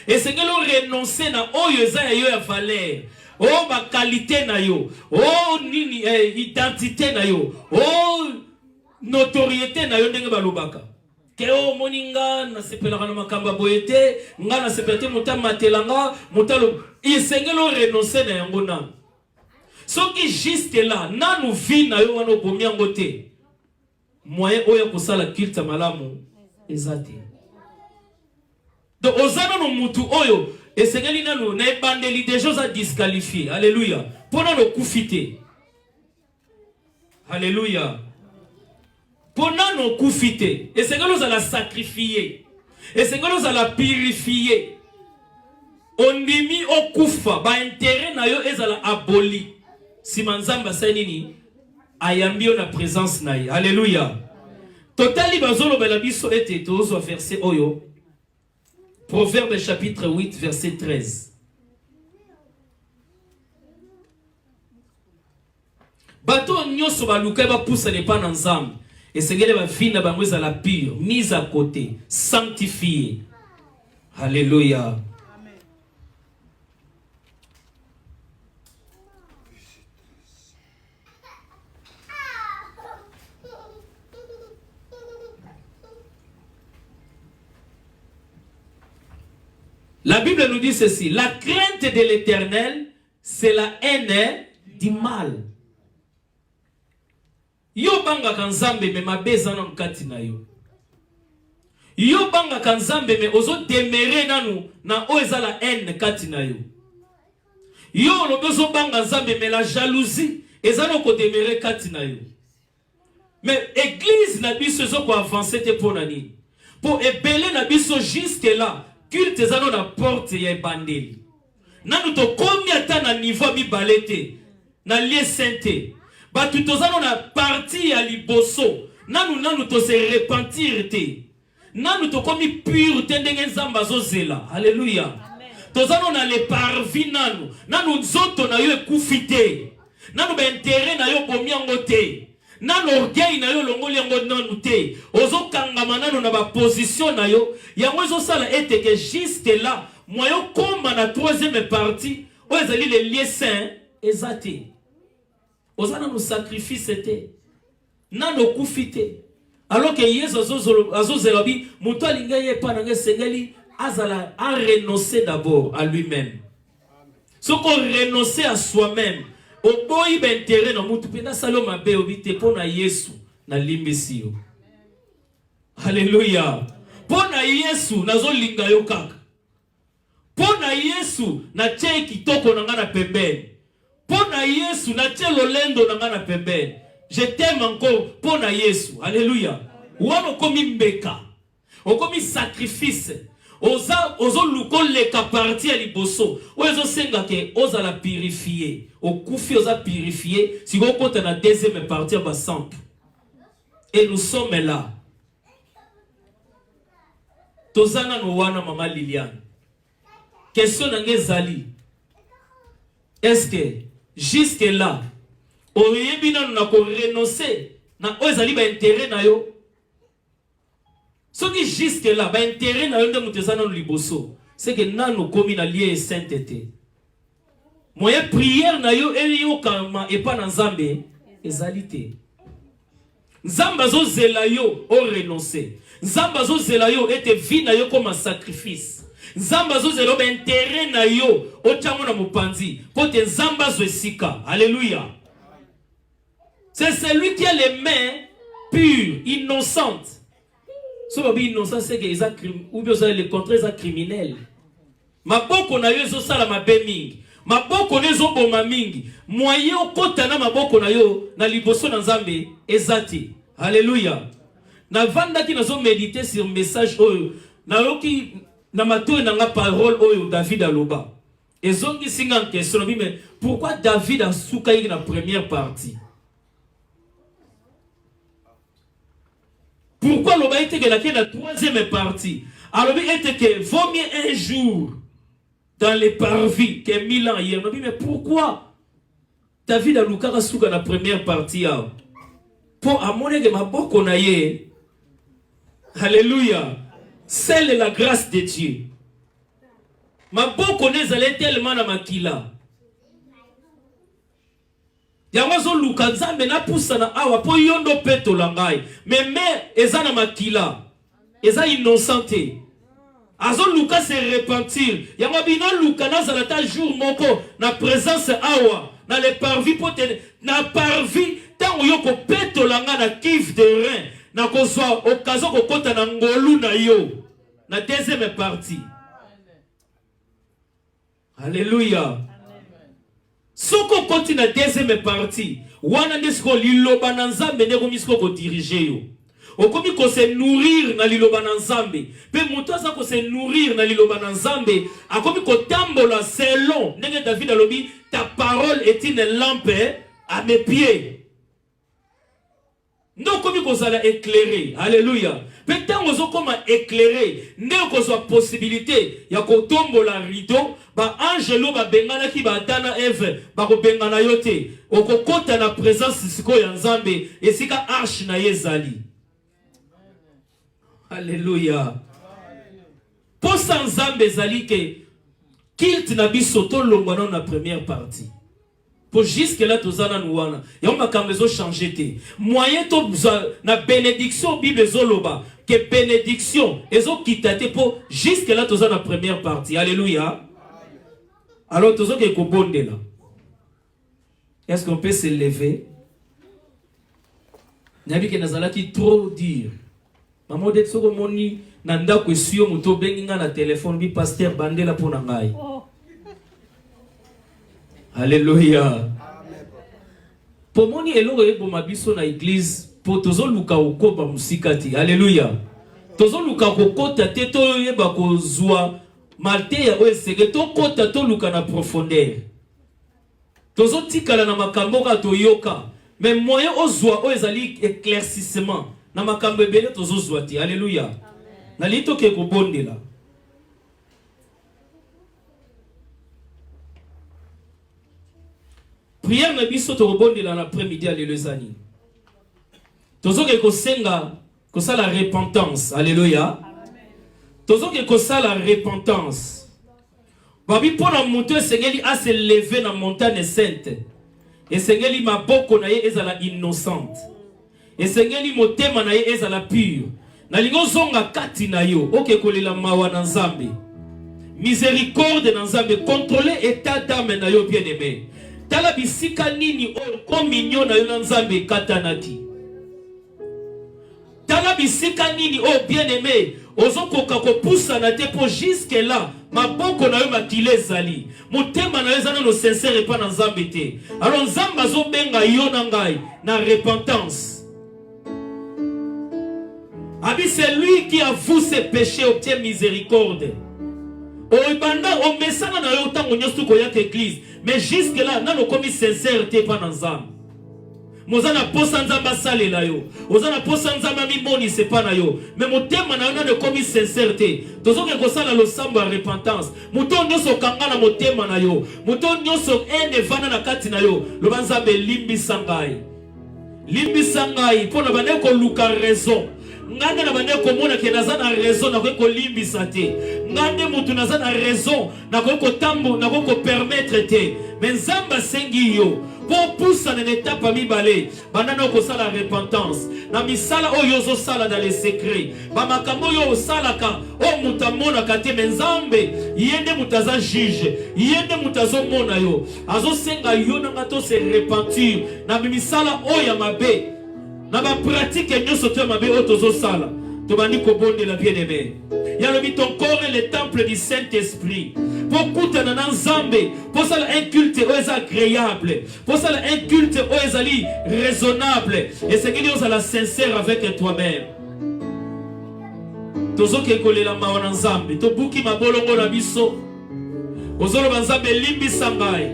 Et c'est que l'on renonce na oyo za yo ya valeur, oh ba qualité na yo, oh nini identité na yo, oh notoriété na yo ndenge balobaka. Ke o moninga na sepela kana makamba boyete, nga na sepete muta matelanga, mutalo. Et c'est que l'on renonce na yango na. Ce qui juste là, na nous vie na yo wana bomi yango te. Moyen oyo ko sala culte malamu ezate. Donc, Ozana no mutu oyo, et c'est qu'il n'a pas des choses à disqualifier. Alléluia. Pendant le coup fité. Alléluia. Pendant le coup fité. Et c'est que nous allons sacrifier. Et c'est que nous allons purifier. On dit au koufa, ba intérêt na yo ezala aboli. Si manzamba sainini, ayambio na présence na ye. Alléluia. Totali bazolo belabiso ete tozo verset oyo. Proverbe chapitre 8, verset 13. Bato nyoso baluka ba poussa ne pas ensemble. Et c'est que va finir ba mweza la pure, mise à côté, sanctifiée. Alléluia. Amen. La Bible nous dit ceci, la crainte de l'Éternel, c'est la haine du mal. Yo banga kanzambe me mabeza na mkati na yo. Yo banga kanzambe me ozo demere nanu na oeza la haine kati na yo. Yo lobezo banga nzambe me la jalousie ezano ko demere kati na yo. Mais église na biso zo ko avancer te pona nini. Pour ebele na biso juste là. Culte zano na porte ya bandeli. Nanu to komi ata na niveau mi balete. Na lié sainté. Ba tuto zano na parti ya liboso. Nanu to se repentir te. Nanu to komi pur te ndenge nzamba zo zela. Alléluia. To zano na le parvi nanu. Nanu nzoto na yo ekufite. Nanu ba intérêt na yo bomiango te. Nan orgueil na yo longoli yango nanu te. Ozo kangama nanu na ba position na yo. Yango zo sala ete que juste là, moi yo komba na troisième partie, o ezali le lieu saint ezate. Ozana no sacrifice te. Nano kufite. Alors que Yesu azozelabi, muto alinga ye pa nanga sengeli azala a renoncer d'abord à lui-même. Ce qu'on renoncer à soi-même, au boy intérêt na mutu pena saloma be obite pona Yesu na limbisi yo. Alléluia. Pona Yesu nazo linga yo kaka. Pona Yesu na che kitoko nanga na pembeni. Pona Yesu na che lolendo nanga na pembeni. Je t'aime encore pona Yesu. Alléluia. Wano komi mbeka. Okomi sacrifice. Ozo luko leka parti à liboso. Ozo senga ke oza la purifier. Okufi oza purifier. Si vous comptez la deuxième partie à simple. Et nous sommes là. Tozana no wana mama Liliane. Question nange zali. Est-ce que jusque là, oyebina na ko renoncer na ozali ba intérêt na yo? Ce qui jusque là, ba intérêt na yo nde mutezana no liboso. C'est que nano komi na lié sainteté. Moyen prière na yo yo kama et pas na Nzambe ezalité. Nzamba zo zela yo o renoncer. Nzamba zo zela yo ete vie na yo comme un sacrifice. Nzamba zo zela ba intérêt na yo o chango na mupanzi. Pote nzamba zo esika. Alléluia. C'est celui qui a les mains pures, innocentes. Ce qui est innocent, c'est que les criminels, ou bien le contraire, les criminels. Ma boko na yo zo sala mabe mingi. Ma boko ne zo boma mingi. Moyen o kota na maboko na yo na liboso na Nzambe ezati. Alléluia. Na vanda ki nazo méditer sur message oyo. Na yoki na mato na nga parole oyo David aloba. Ezongi singa en question mais pourquoi David a souka na première partie? Pourquoi l'oba était que la troisième partie? Alors il était que vaut mieux un jour dans les parvis que 1000 ans hier. Mais pourquoi David a loukara souka la première partie? Pour amener que ma boko na ye. Alléluia. Celle est la grâce de Dieu. Ma boko ne allait tellement na makila. Yawazo luka Nzambe na pusa na awa po yondo peto langai. Mais eza na makila. Eza innocente. Azo luka se repentir. Yamabino luka na zalata jour moko na présence awa. Na le parvis pote na parvis tango yoko peto langa na kiv de rein. Na kozwa occasion ko kota na ngolu na yo. Na deuxième partie. Alléluia. Soko koti na deuxième partie. Wana ndesko liloba na Nzambe ndeko misko ko diriger yo. Okomi ko se nourrir na liloba na Nzambe. Pe moto aza ko se nourrir na liloba na Nzambe. Akomi ko tambola selon. Ndenge David alobi, ta parole est une lampe à mes pieds. Non comme ko zala éclairer. Alléluia. Peut-être ozo koma éclairer. Ndeko ko zo possibilité ya ko tombola rideau. Ba angelo ba bengana ki ba dana Eve ba ko bengana yote. Oko kota na présence siko ya Nzambe esika arche na yezali. Alléluia. Pour ça Nzambe zali ke kilt na biso to longwana na première partie. Pour jusque là tozana nouana. Ya on makambezo changer te. Moyen to na bénédiction Bible zoloba que bénédiction ezo kitate pour jusque là tozana première partie. Alléluia. Alors tozo ke ko bonde là. Est-ce qu'on peut se lever? Nabi ke nazalaki trop dire. Maman de soko moni nanda ko siyo moto benginga na téléphone bi pasteur bandela pona ngai. Alléluia. Pour moni eloko ebo mabiso na église pour tozo luka okoba musikati. Alléluia. Tozo luka kokota te to yeba ko zwa malte ya oesege to kota to luka na profondeur. Tozo tikala na makambo ka to yoka. Mais moyen ozwa o ezali éclaircissement. Na makambo ebele tozo zwa ti. Alléluia. Na lito ke ko bondela. Prière na biso to rebondela na après-midi alléluia. Tozo ke ko senga ko ça la repentance. Alléluia. Tozo ke ko ça la repentance. Babi pona monter sengeli a se lever na montagne sainte. Et sengeli maboko na ye ezala innocente. esengeli motema na ye ezala pure na lingo zonga kati na yo oke kolela mawa na Nzambe miséricorde na Nzambe contrôler état d'âme na yo bien-aimé tala bisika nini o communion na yo na Nzambe katanaki tala bisika nini o bien-aimé ozokoka kopusa na te po jusque là maboko na yo makile ezali motema na yo ezana no sincère pa na Nzambe te alors Nzambe azobenga yo na ngai na repentance. Abi c'est lui qui avoue ses péchés obtient miséricorde. Oibanda o mesana na yo tango nyosu ko yak église mais jusque là nano komi sincérité pa na Nzambe. Mozana posa Nzamba salela yo. Ozana posa Nzamba mi moni se pa na yo. Mais motema na yo nano komi sincérité. Tozoke ko sala lo sambo ya repentance. Muto nyoso kangana motema na yo. Muto nyoso ene vana na kati na yo. Lo Nzambe limbi sangai. Limbi sangai pona bane ko luka raison. Ngande na bande komona ke naza na raison na ko limbisa te ngande mutu naza na raison na ko tambo na ko permettre te mais Nzamba sengi yo pour pousser na étape mibale bandana ko sala repentance na misala oyo zo sala dans les secrets ba makambo yo salaka o mutamona kate mais Nzambe yende mutaza juge yende mutazo mona yo azo senga yo na ngato se repentir na misala oyo mabe na ba pratique nyoso to mabe otozo sala to bandi ko bonde la bien-aimé ya le ton corps est le temple du Saint-Esprit pour kutana na Nzambe pour ça un culte agréable pour ça un culte ezali raisonnable et c'est que nous la sincère avec toi-même tozo ke kolela mawa na Nzambe to buki mabolongo na biso ozolo Nzambe limbi sangai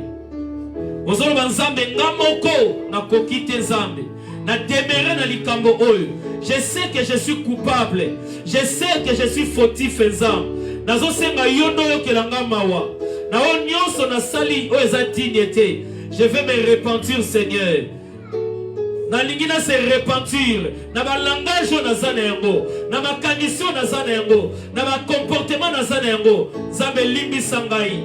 ozolo Nzambe ngamoko na kokite Nzambe na demeurer na likambo oyo. Je sais que je suis coupable. Je sais que je suis fautif Nzambe. Nazo senga yono yo kelanga mawa. Na onyoso na sali o eza dignité. Je vais me repentir Seigneur. Na lingina se repentir. Na ba langage na zana yango. Na ma condition na zana yango. Na ma comportement na zana yango. Nzambe limbi sangai.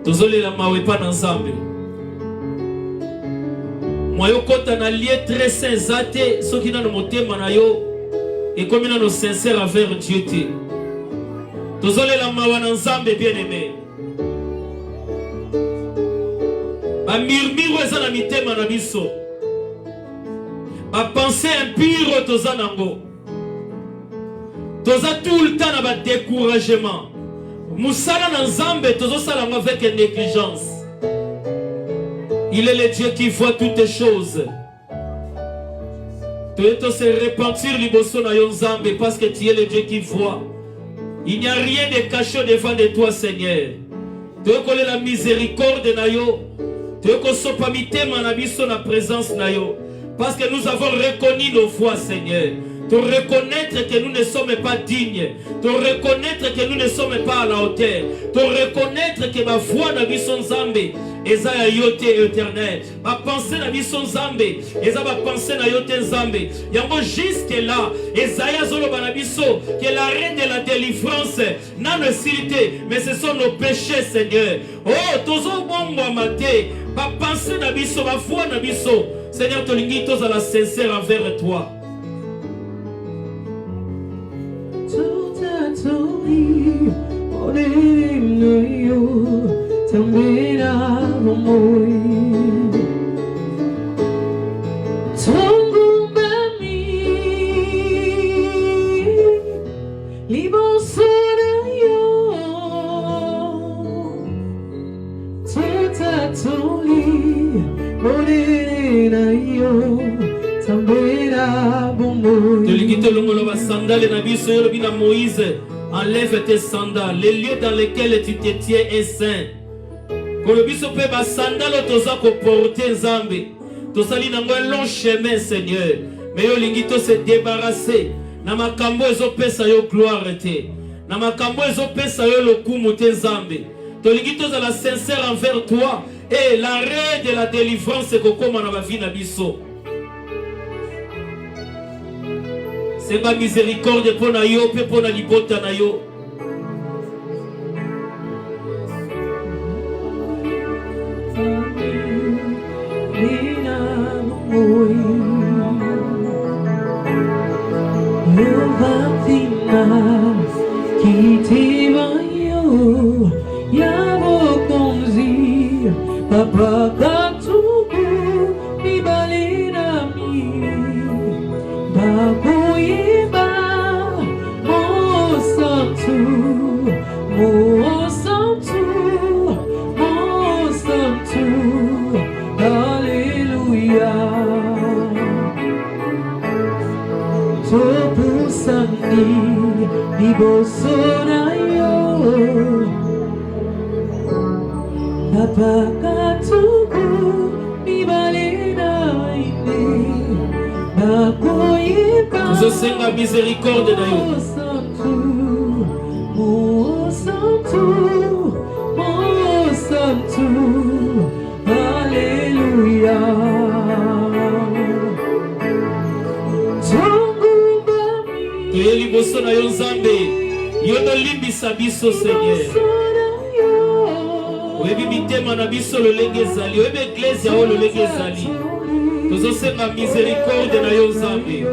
Tozole la mawe pa na Nzambe. Moyo kota na lié très sincère soki na motema na yo et comme na no sincère envers Dieu te. Tozole la mawe na Nzambe bien-aimé. Ba murmure eza na mitema na biso. Ba pensée impure tozanango. Toza tout le temps na ba découragement. Musala na Nzambe tozo sala avec négligence. Il est le Dieu qui voit toutes les choses. Tu dois se repentir liboso na yo Nzambe parce que tu es le Dieu qui voit. Il n'y a rien de caché devant de toi Seigneur. Tu dois coller la miséricorde na yo. Tu dois sopa mitema na biso na présence na yo parce que nous avons reconnu nos voies Seigneur. De reconnaître que nous ne sommes pas dignes, de reconnaître que nous ne sommes pas à la hauteur, de reconnaître que ma voix n'a vu son Nzambe, eza ya yote éternel, ma pensée n'a vu son Nzambe, eza ma pensée na yote Nzambe, yango jusque là, eza ya zolo banabiso, que la reine de la délivrance n'a ne silité, mais ce sont nos péchés Seigneur. Oh, tozo bongo amate, ma pensée n'a biso, ma voix n'a biso, Seigneur tolingi toza la sincère envers toi. Moïse, enlève tes sandales. Les lieux dans lesquels tu te tiens est saint. Pour le biso pe ba sandales toza ko porter Nzambe. Tosali na un long chemin Seigneur. Mais yo lingi to se débarrasser. Na makambo ezo pesa yo gloire te. Na makambo ezo pesa yo lokumu te Nzambe. To lingi to za la sincère envers toi et l'arrêt de la délivrance ko koma na ba vie na biso. C'est ma miséricorde pour na yo, pour na libota na yo. Mibalina moi Levantina Kitibayo Yabo Konzi Papa Katuku Mibalina mi Babuiba Mo Santu Mo Santu Mo Santu Hallelujah Topu Sani Nibosonayo Papa Katuku Mibalina ine Bakoyeba Tuzosenga miséricorde na yo. Mo Santu Hallelujah Toyeli boso na yo Nzambe yo tolimbisa biso Seigneur oyebi mitema na biso lolenge ezali oyebi eglise yao lolenge ezali tozosenga miséricorde na yo Nzambe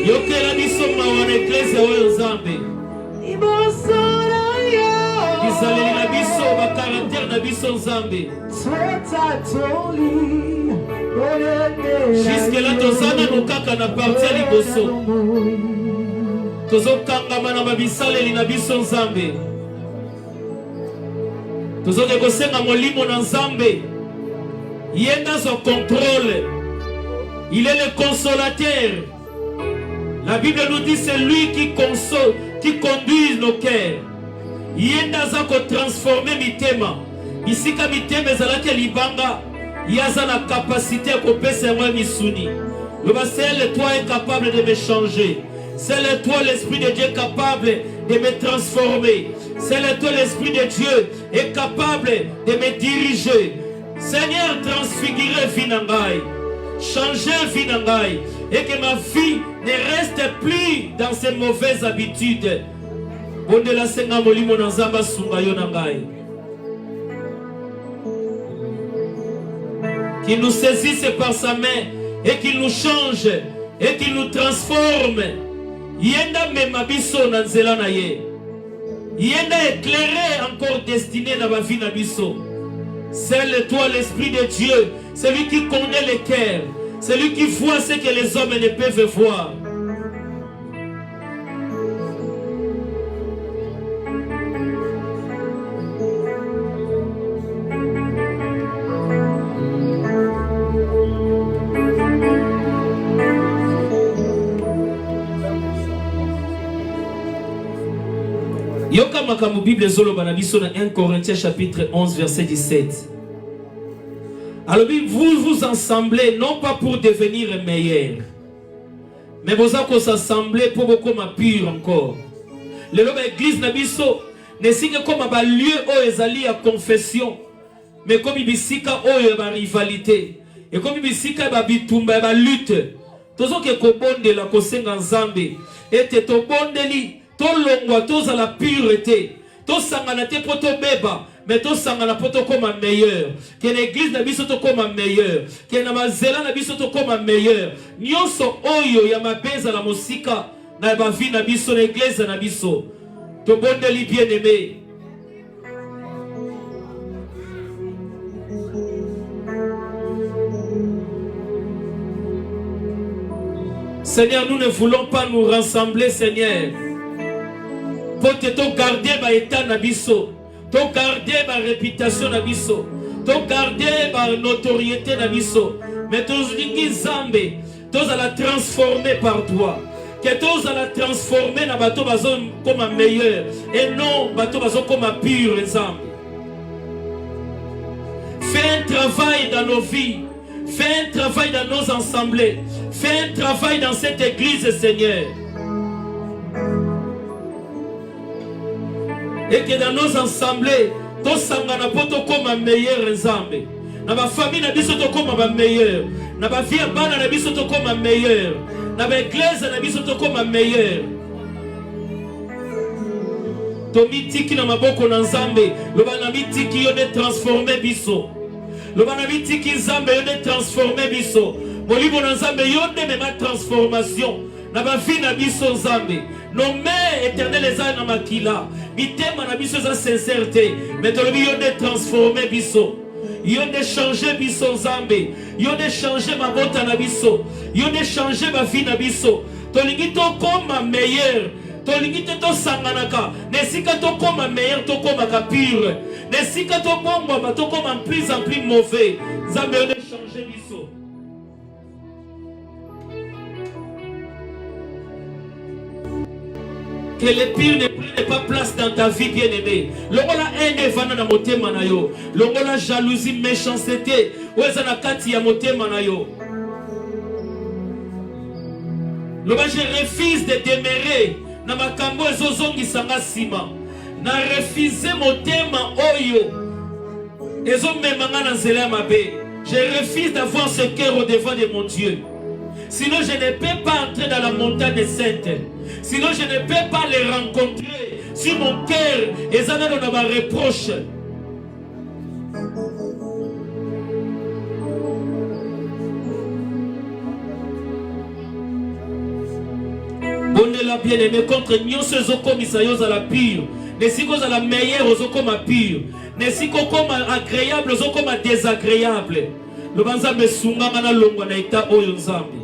yokela biso mawa na eglise oyo Nzambe bizaleli na biso bakaraktere na biso Nzambe jusque là tozana no kaka na parti ya liboso tozokangama na babisaleli na biso Nzambe tozoke kosenga molimo na Nzambe yenda son contrôle. Il est le consolateur. La Bible nous dit c'est lui qui console, qui conduit nos cœurs. Yenda zako transformer mitema. Isika mitema ezalaki libanga. Yaza la capacité à kopesa moi misuni. Le seul toi est capable de me changer. C'est toi l'Esprit de Dieu capable de me transformer. C'est toi l'Esprit de Dieu est capable de me diriger. Seigneur, transfigurer vie nangai. Changer vie nangai. Et que ma vie ne reste plus dans ces mauvaises habitudes. Bondela senga molimo na nzamba sunga yo nangai. Qu'il nous saisisse par sa main et qu'il nous change et qu'il nous transforme. Yenda mema biso na nzela na ye. Yenda éclairer encore destiné na ba vie na biso. C'est toi l'Esprit de Dieu, celui qui connaît les cœurs, celui qui voit ce que les hommes ne peuvent voir. Yoka makamu Bible zolo banabiso na 1 Corinthiens chapitre 11 verset 17. Alors vous vous assemblez non pas pour devenir meilleur, mais vous allez s'assembler pour beaucoup ma pure encore. Le lobe église nabiso ne signe comme un lieu où ezali à confession, mais comme ibisika où ba rivalité et comme ibisika ba bitumba ba lutte. Tozo ke kobonde la kosenga nzambe et te tobondeli tolongwa toza la pureté tosangana te poto beba mais tosangana poto koma meilleur que l'église na biso to koma meilleur que na mazela na biso to koma meilleur nyonso oyo ya mabeza la mosika na ba vie na biso na église na biso to bondeli bien-aimé. Seigneur, nous ne voulons pas nous rassembler, Seigneur, pour te garder ma état nabiso, te garder ma réputation nabiso, te garder ma notoriété nabiso, mais tous les zambé, tous à la transformer par toi, que tous à la transformer na bateau bazon comme un meilleur et non bateau bazon comme un pur zambé. Fais un travail dans nos vies, fais un travail dans nos assemblées, fais un travail dans cette église, Seigneur. Et que dans nos assemblées, tous sangana poto comme un meilleur ensemble. Dans ma famille, na biso to comme un meilleur. Dans ma vie, bana na biso to comme un meilleur. Dans ma église, na biso to comme un meilleur. Tomitiki na maboko na Nzambe. Lobana mitiki yo de transformer biso. Lobana mitiki Nzambe yo de transformer biso. Molimo na Nzambe yo de mema transformation. Na ba vie na biso Nzambe. Nos mères éternelles eza na makila. Mitema na biso eza sincérité. Mais tolobi yo de transformer biso. Yo de changer biso Nzambe. Yo de changer mabota na biso. Yo de changer ba vie na biso. Tolingi to koma meilleur. Tolingi to sanganaka. Nesika to koma meilleur to koma ka pire. Nesika to bomba to koma en plus mauvais. Nzambe yo de changer biso. Que le pire ne prenne pas place dans ta vie, bien-aimé. Longola haine vana na motema na yo. Longola jalousie, méchanceté. Weza na kati ya motema na yo. Loba je refuse de demeurer na makambo ezozongi sanga sima. Na refuser motema oyo. Ezo memanga na nzela mabe. Je refuse d'avoir ce cœur au devant de mon Dieu. Sinon je ne peux pas entrer dans la montagne sainte. Sinon je ne peux pas les rencontrer. Si mon cœur est dans ma reproche. Bonne la bien-aimée contre nyonso ezokomisa yo za la pire. Nesiko za la meilleure ozokoma pire. Nesiko koma agréable ozokoma désagréable. Le banzambe sunganga na longwa na eta oyo Nzambe.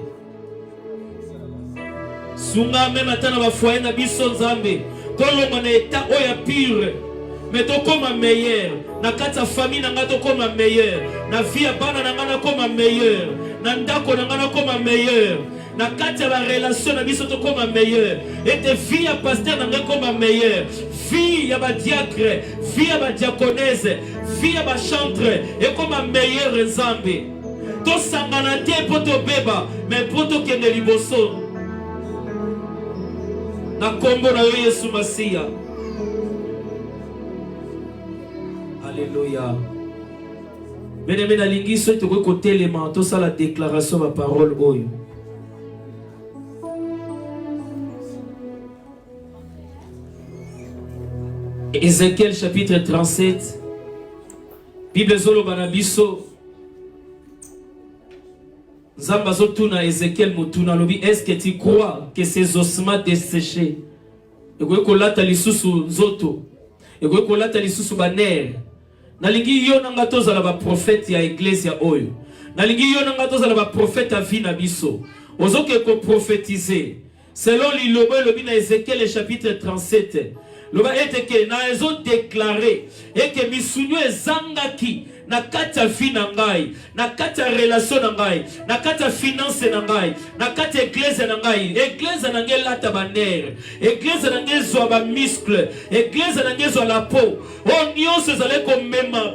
Sunga même atana ba foyer na biso Nzambe. Tolonga na eta oya pire. Mais to koma meilleur. Na kata famille na ngato koma meilleur. Na vie ya bana na ngana koma meilleur. Na ndako na ngana koma meilleur. Na kata ba relation na biso to koma meilleur. Et te vie ya pasteur na ngana koma meilleur. Vie ya ba diacre, vie ya ba diaconesse, vie ya ba chantre et koma meilleur Nzambe. To sangana te poto beba, mais poto kende liboso. Na kombo na yo Yesu Masia. Alléluia. Bien-aimé na lingi so to ko telema to sala déclaration ma parole oyo. Ézéchiel chapitre 37. Bible zolo banabiso. Zamba zotuna Ézéchiel mutuna lobi, est-ce que tu crois que ces ossements desséchés et que kolata lisusu nzoto et que kolata lisusu baner nalingi yo nanga tozala ba prophète ya église ya oyo nalingi yo nanga tozala ba prophète ya vie na biso ozoke ko prophétiser selon lilobo lobi na Ézéchiel chapitre 37 loba ete ke na ezo déclarer et que misunyo ezangaki na kata vie na ngai, na kata relation na ngai, na kata finance na ngai, na kata église na ngai, église na ngai lata baner, église na ngai zo ba muscle, église na ngai zo la peau. On nyonso zale ko mema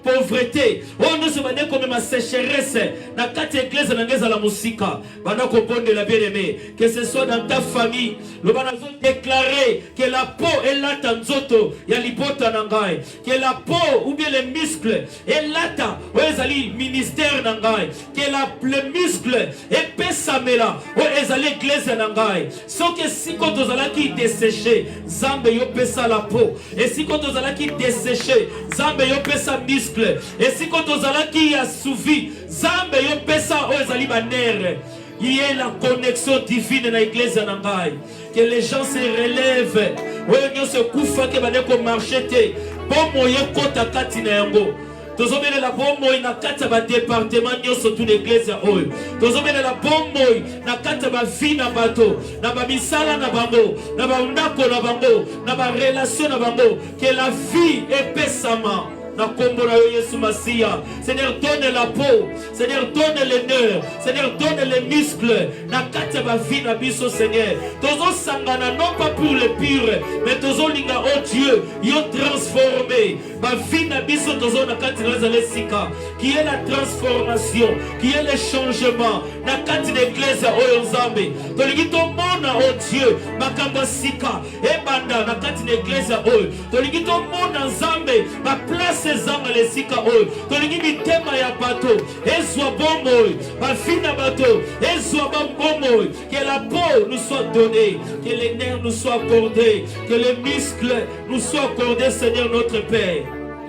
pauvreté, on nyonso bane ko mema sécheresse, na kata église na ngai za la musika, bana ko bonde la bien-aimé, que ce soit dans ta famille, le bana zo déclarer que la peau est lata nzoto ya libota na ngai, que la peau ou bien les muscles et lata ezali ministère na ngai, que le muscle epesamela ezali église na ngai. Soki siko tozalaki desséché Nzambe yo pesa la peau, et siko tozalaki desséché Nzambe yo pesa muscle, et siko tozalaki assouvi Nzambe yo pesa ezali baner. Il y a la connexion divine dans l'église na ngai, que les gens se relèvent oyo se kufa ke bane ko marcher bomo ye kota kati na yango. Tozomele la bomo na kata ba département nyoso tu l'église ya oyo. Tozomele la bomo na kata ba vie na bato, na ba misala na bango, na ba ndako na bango, na ba relation na bango, que la vie epesama. Na kombo na yo Yesu Masia. Seigneur, donne la peau, Seigneur, donne les nerfs, Seigneur, donne les muscles. Na kata ba vie na biso Seigneur. Tozo sangana non pas pour le pire, mais tozo linga oh Dieu, yo transformé. Ba vie na biso tozo na kata na zalesika, qui est la transformation, qui est le changement. Na kata l'église oyo Nzambe. Tolingi to mona oh Dieu, makamba sika e banda na kata l'église oyo. Tolingi to mona Nzambe, ba place ezanga lesika oyo. Tolingi mitema ya bato ezwa bomoi, ba fina bato ezwa soit bomboy, que la peau nous soit donnée, que les nerfs nous soient accordés, que les muscles nous soient accordés, Seigneur notre Père.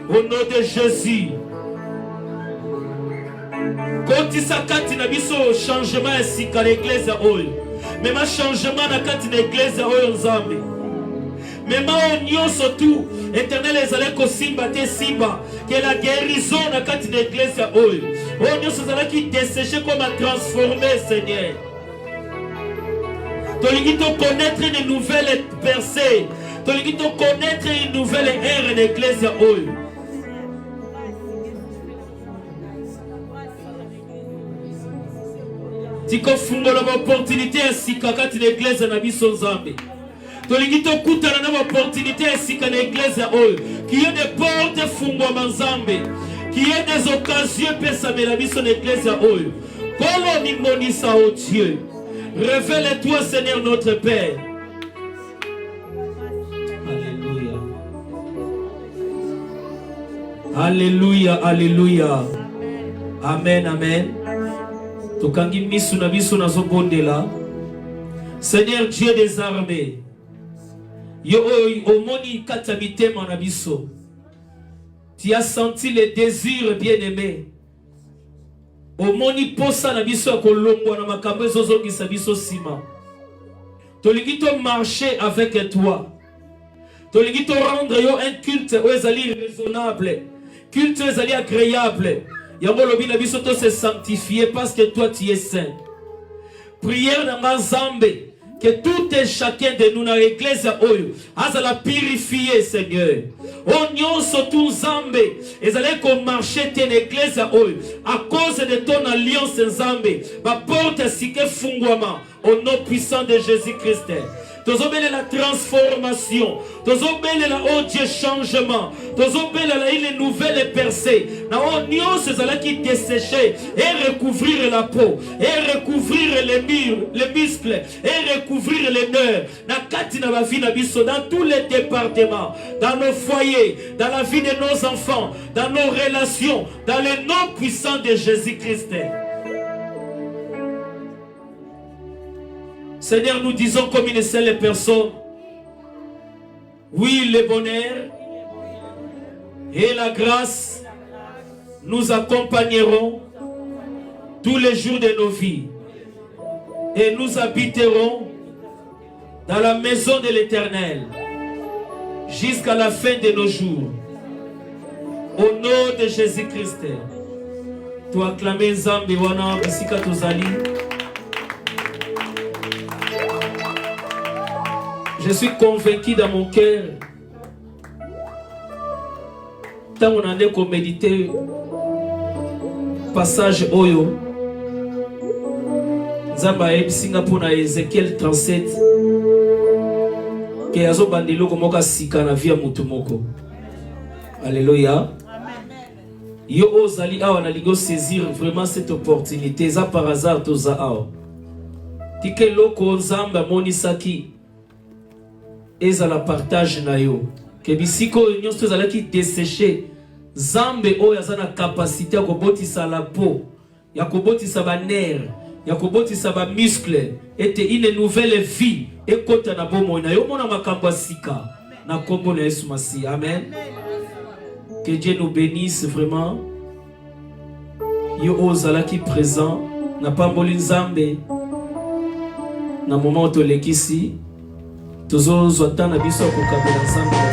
Au nom de Jésus. Quand il s'accate na biso changement ainsi qu'à l'église oil. Même un changement na kati na église oil nzambe. Même on nyo surtout éternel les allez ko simba te simba que la guérison na kati na église oil. On nyo sozala qui dessécher comme à transformer Seigneur. Tolingi to connaître une nouvelle percée. Tolingi to connaître une nouvelle ère en église oil. Tiko fungola opportunité ainsi kakati l'église na biso nzambe. Tolingi to kutana na opportunité ainsi ka l'église oyo. Qui y a des portes fungwa nzambe. Qui y a des occasions pesa la biso na l'église oyo. Kolo ni monisa au Dieu. Révèle-toi Seigneur notre Père. Alléluia. Alléluia, alléluia. Amen, amen. Tokangi misu na biso na zobondela. Seigneur Dieu des armées. Yo omoni katabite na biso. Tu as senti le désir bien-aimé. Omoni posa na biso kolongwa na makambo ezozongisa biso sima. Tolingi to marcher avec toi. Tolingi to rendre yo un culte ezali raisonnable. Culte ezali agréable. Yango lobi na biso to se sanctifier parce que toi tu es saint. Prière na mazambe que tout et chacun de nous dans l'église oyo azala purifier Seigneur. On nyonso tout nzambe ezali ko marcher te l'église oyo à cause de ton alliance nzambe ba porte sike fungwama au nom puissant de Jésus-Christ. Tozobele la transformation, tozobele la oh Dieu changement, tozobele la une nouvelle percée. Na on nyonso ezala qui dessécher et recouvrir la peau, et recouvrir les murs, les muscles, et recouvrir les nerfs. Na kati na vie na biso dans tous les départements, dans nos foyers, dans la vie de nos enfants, dans nos relations, dans le nom puissant de Jésus-Christ. Seigneur, nous disons comme une seule personne, oui, le bonheur et la grâce nous accompagneront tous les jours de nos vies et nous habiterons dans la maison de l'Éternel jusqu'à la fin de nos jours. Au nom de Jésus-Christ, tu acclames Nzambe wana bisika tozali. Je suis convaincu dans mon cœur, tant on en est qu'on méditer passage Oyo, Nzamba et Singapour na Ézéchiel 37, que yazo bandelo komoka sika na via mutumoko. Alléluia. Yo ozali awa na ligo saisir vraiment cette opportunité, ça par hasard toza awa. Tike loko Nzamba monisaki. Eza la partage na yo que bisiko nyonso ezala ki dessécher zambe oyo azana capacité ya kobotisa la peau ya kobotisa ba nerf ya kobotisa ba muscle ete une nouvelle vie ekota na bomoi na yo mona makambo sika na kombo na Yesu Masi. Amen. Que Dieu nous bénisse vraiment. Yo ozala ki présent na pamboli nzambe na moment to lekisi Tozo zotana biso kokabela nzambe.